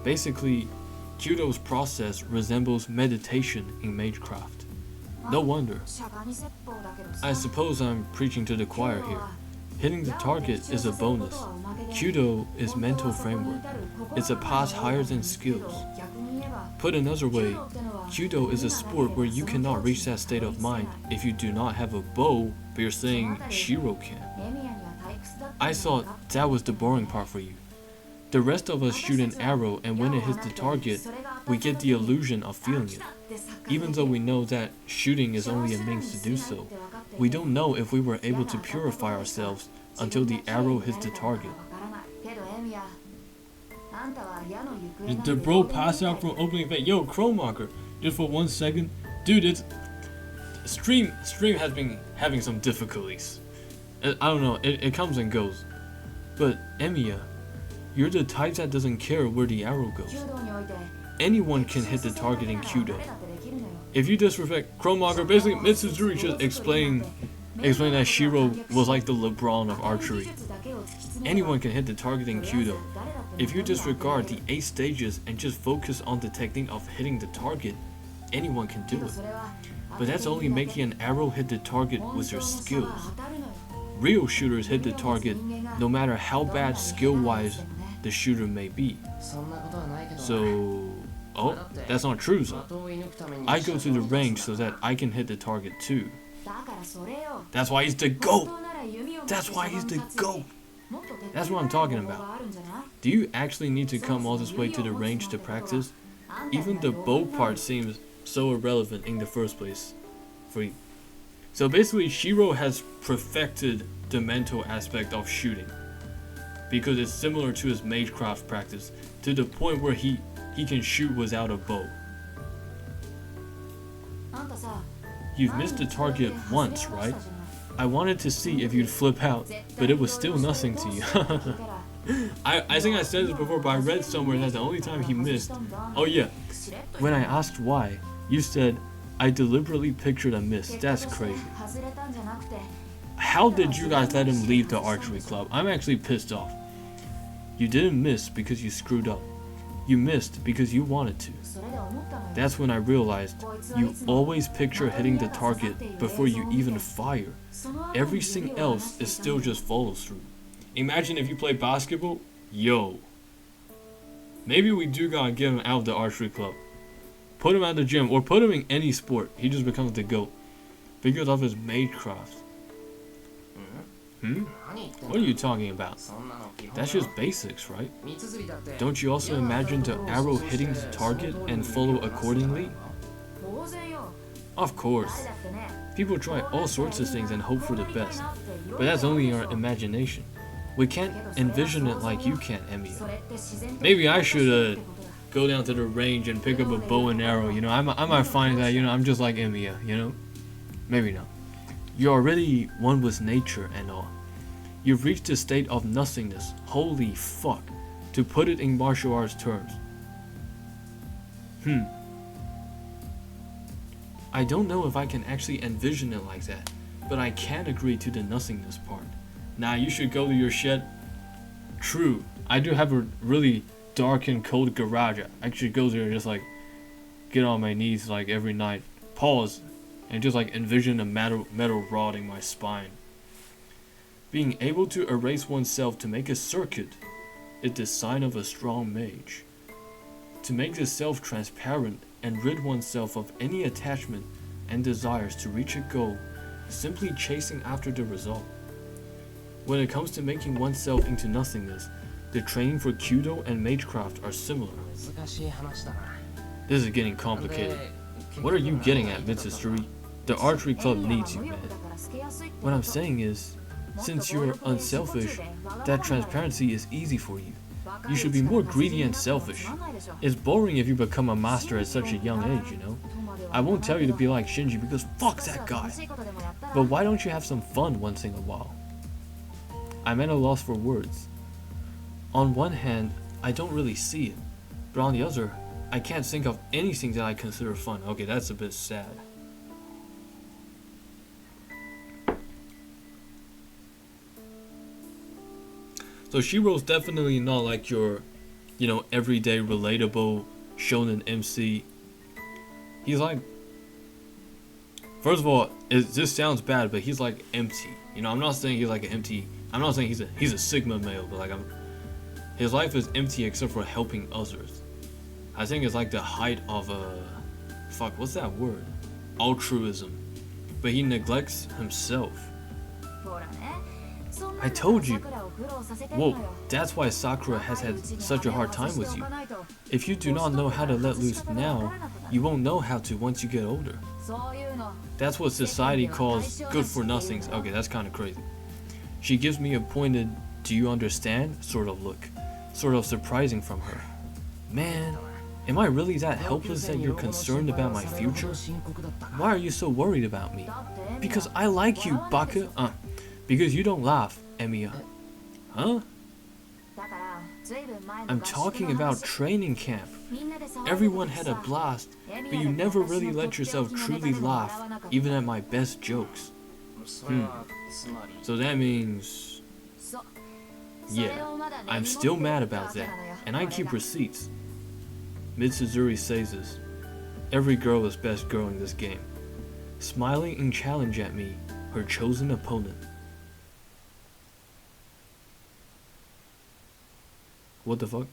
Basically, Kyudo's process resembles meditation in Magecraft. No wonder. I suppose I'm preaching to the choir here. Hitting the target is a bonus. Kyudo is mental framework. It's a path higher than skills. Put another way, Kyudo is a sport where you cannot reach that state of mind if you do not have a bow, but you're saying Shiro can. I thought that was the boring part for you. The rest of us shoot an arrow, and when it hits the target, we get the illusion of feeling it. Even though we know that shooting is only a means to do so, we don't know if we were able to purify ourselves until the arrow hits the target. Did the bro pass out from opening event? Yo, Chromaker, just for 1 second. Dude, it's... Stream has been having some difficulties. I don't know, it comes and goes. But, Emiya, you're the type that doesn't care where the arrow goes. Anyone can hit the target in Kyudo. If you disrespect Chromaker, basically Mitsuzuri just explained that Shiro was like the LeBron of archery. Anyone can hit the target in Kyudo. If you disregard the 8 stages and just focus on the technique of hitting the target, anyone can do it. But that's only making an arrow hit the target with your skills. Real shooters hit the target no matter how bad skill-wise the shooter may be. So... oh, that's not true, so I go to the range so that I can hit the target too. That's why he's the GOAT! That's why he's the GOAT! That's what I'm talking about. Do you actually need to come all this way to the range to practice? Even the bow part seems so irrelevant in the first place for you. So basically, Shiro has perfected the mental aspect of shooting. because it's similar to his magecraft practice, to the point where he can shoot without a bow. You've missed the target once, right? I wanted to see if you'd flip out, but it was still nothing to you. I think I said this before, but I read somewhere that the only time he missed... Oh yeah, when I asked why, you said, I deliberately pictured a miss. That's crazy. How did you guys let him leave the archery club? I'm actually pissed off. You didn't miss because you screwed up. You missed because you wanted to. That's when I realized you always picture hitting the target before you even fire. Everything else is still just follow through. Imagine if you play basketball. Yo. Maybe we do gotta get him out of the archery club. Put him at the gym, or put him in any sport. He just becomes the GOAT. Because of his magecraft. What are you talking about? That's just basics, right? Don't you also imagine the arrow hitting the target and follow accordingly? Of course. People try all sorts of things and hope for the best. But that's only our imagination. We can't envision it like you can, Emiya. Maybe I should go down to the range and pick up a bow and arrow, you know? I might find that, you know, I'm just like Emiya, you know? Maybe not. You're already one with nature and all. You've reached a state of nothingness. Holy fuck. To put it in martial arts terms. I don't know if I can actually envision it like that, but I can agree to the nothingness part. Nah, you should go to your shed. True, I do have a really dark and cold garage. I should go there and just like get on my knees like every night. Pause. And just like envision a metal rod in my spine. Being able to erase oneself to make a circuit is the sign of a strong mage. To make the self transparent and rid oneself of any attachment and desires to reach a goal, simply chasing after the result. When it comes to making oneself into nothingness, the training for Kyudo and magecraft are similar. This is getting complicated. What are you getting at, Mitsuri? The archery club needs you, man. What I'm saying is, since you're unselfish, that transparency is easy for you. You should be more greedy and selfish. It's boring if you become a master at such a young age, you know? I won't tell you to be like Shinji because fuck that guy. But why don't you have some fun once in a while? I'm at a loss for words. On one hand, I don't really see it. But on the other, I can't think of anything that I consider fun. Okay, that's a bit sad. So Shiro's definitely not like your, you know, everyday relatable shonen MC. He's like, first of all, this sounds bad, but he's like empty. You know, I'm not saying he's like an empty. I'm not saying he's a sigma male, but like his life is empty except for helping others. I think it's like the height of what's that word? Altruism. But he neglects himself. I told you. Whoa, that's why Sakura has had such a hard time with you. If you do not know how to let loose now, you won't know how to once you get older. That's what society calls good for nothings. Okay, that's kind of crazy. She gives me a pointed, do you understand? Sort of look. Sort of surprising from her. Man, am I really that helpless that you're concerned about my future? Why are you so worried about me? Because I like you, Baka. Because you don't laugh, Emiya. Huh? I'm talking about training camp. Everyone had a blast, but you never really let yourself truly laugh, even at my best jokes. So that means... Yeah, I'm still mad about that, and I keep receipts. Mitsuzuri says this. Every girl is best girl in this game. Smiling in challenge at me, her chosen opponent. What the fuck?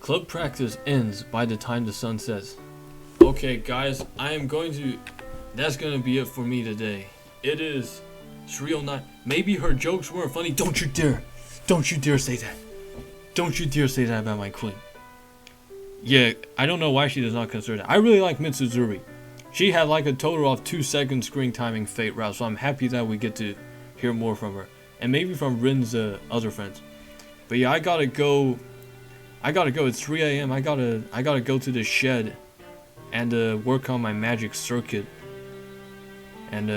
Club practice ends by the time the sun sets. Okay guys, that's gonna be it for me today. It is 3:09. Maybe her jokes weren't funny. Don't you dare say that. Don't you dare say that about my queen. Yeah, I don't know why she does not consider that. I really like Mitsuzuri. She had like a total of 2 second screen timing Fate route, so I'm happy that we get to hear more from her, and maybe from Rin's other friends. But yeah, I gotta go. It's 3 a.m. I gotta go to the shed and work on my magic circuit. And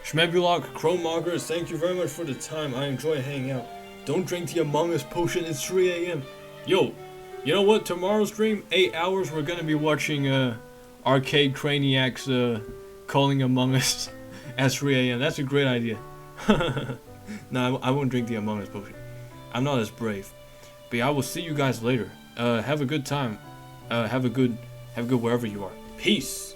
Schmebulok, Chromogers, thank you very much for the time. I enjoy hanging out. Don't drink the Among Us potion. It's 3 a.m. Yo, you know what? Tomorrow's stream, 8 hours. We're gonna be watching Arcade Craniacs calling Among Us at 3 a.m. That's a great idea. No, I won't drink the Among Us potion. I'm not as brave. But yeah, I will see you guys later. Have a good time. Have a good wherever you are. Peace.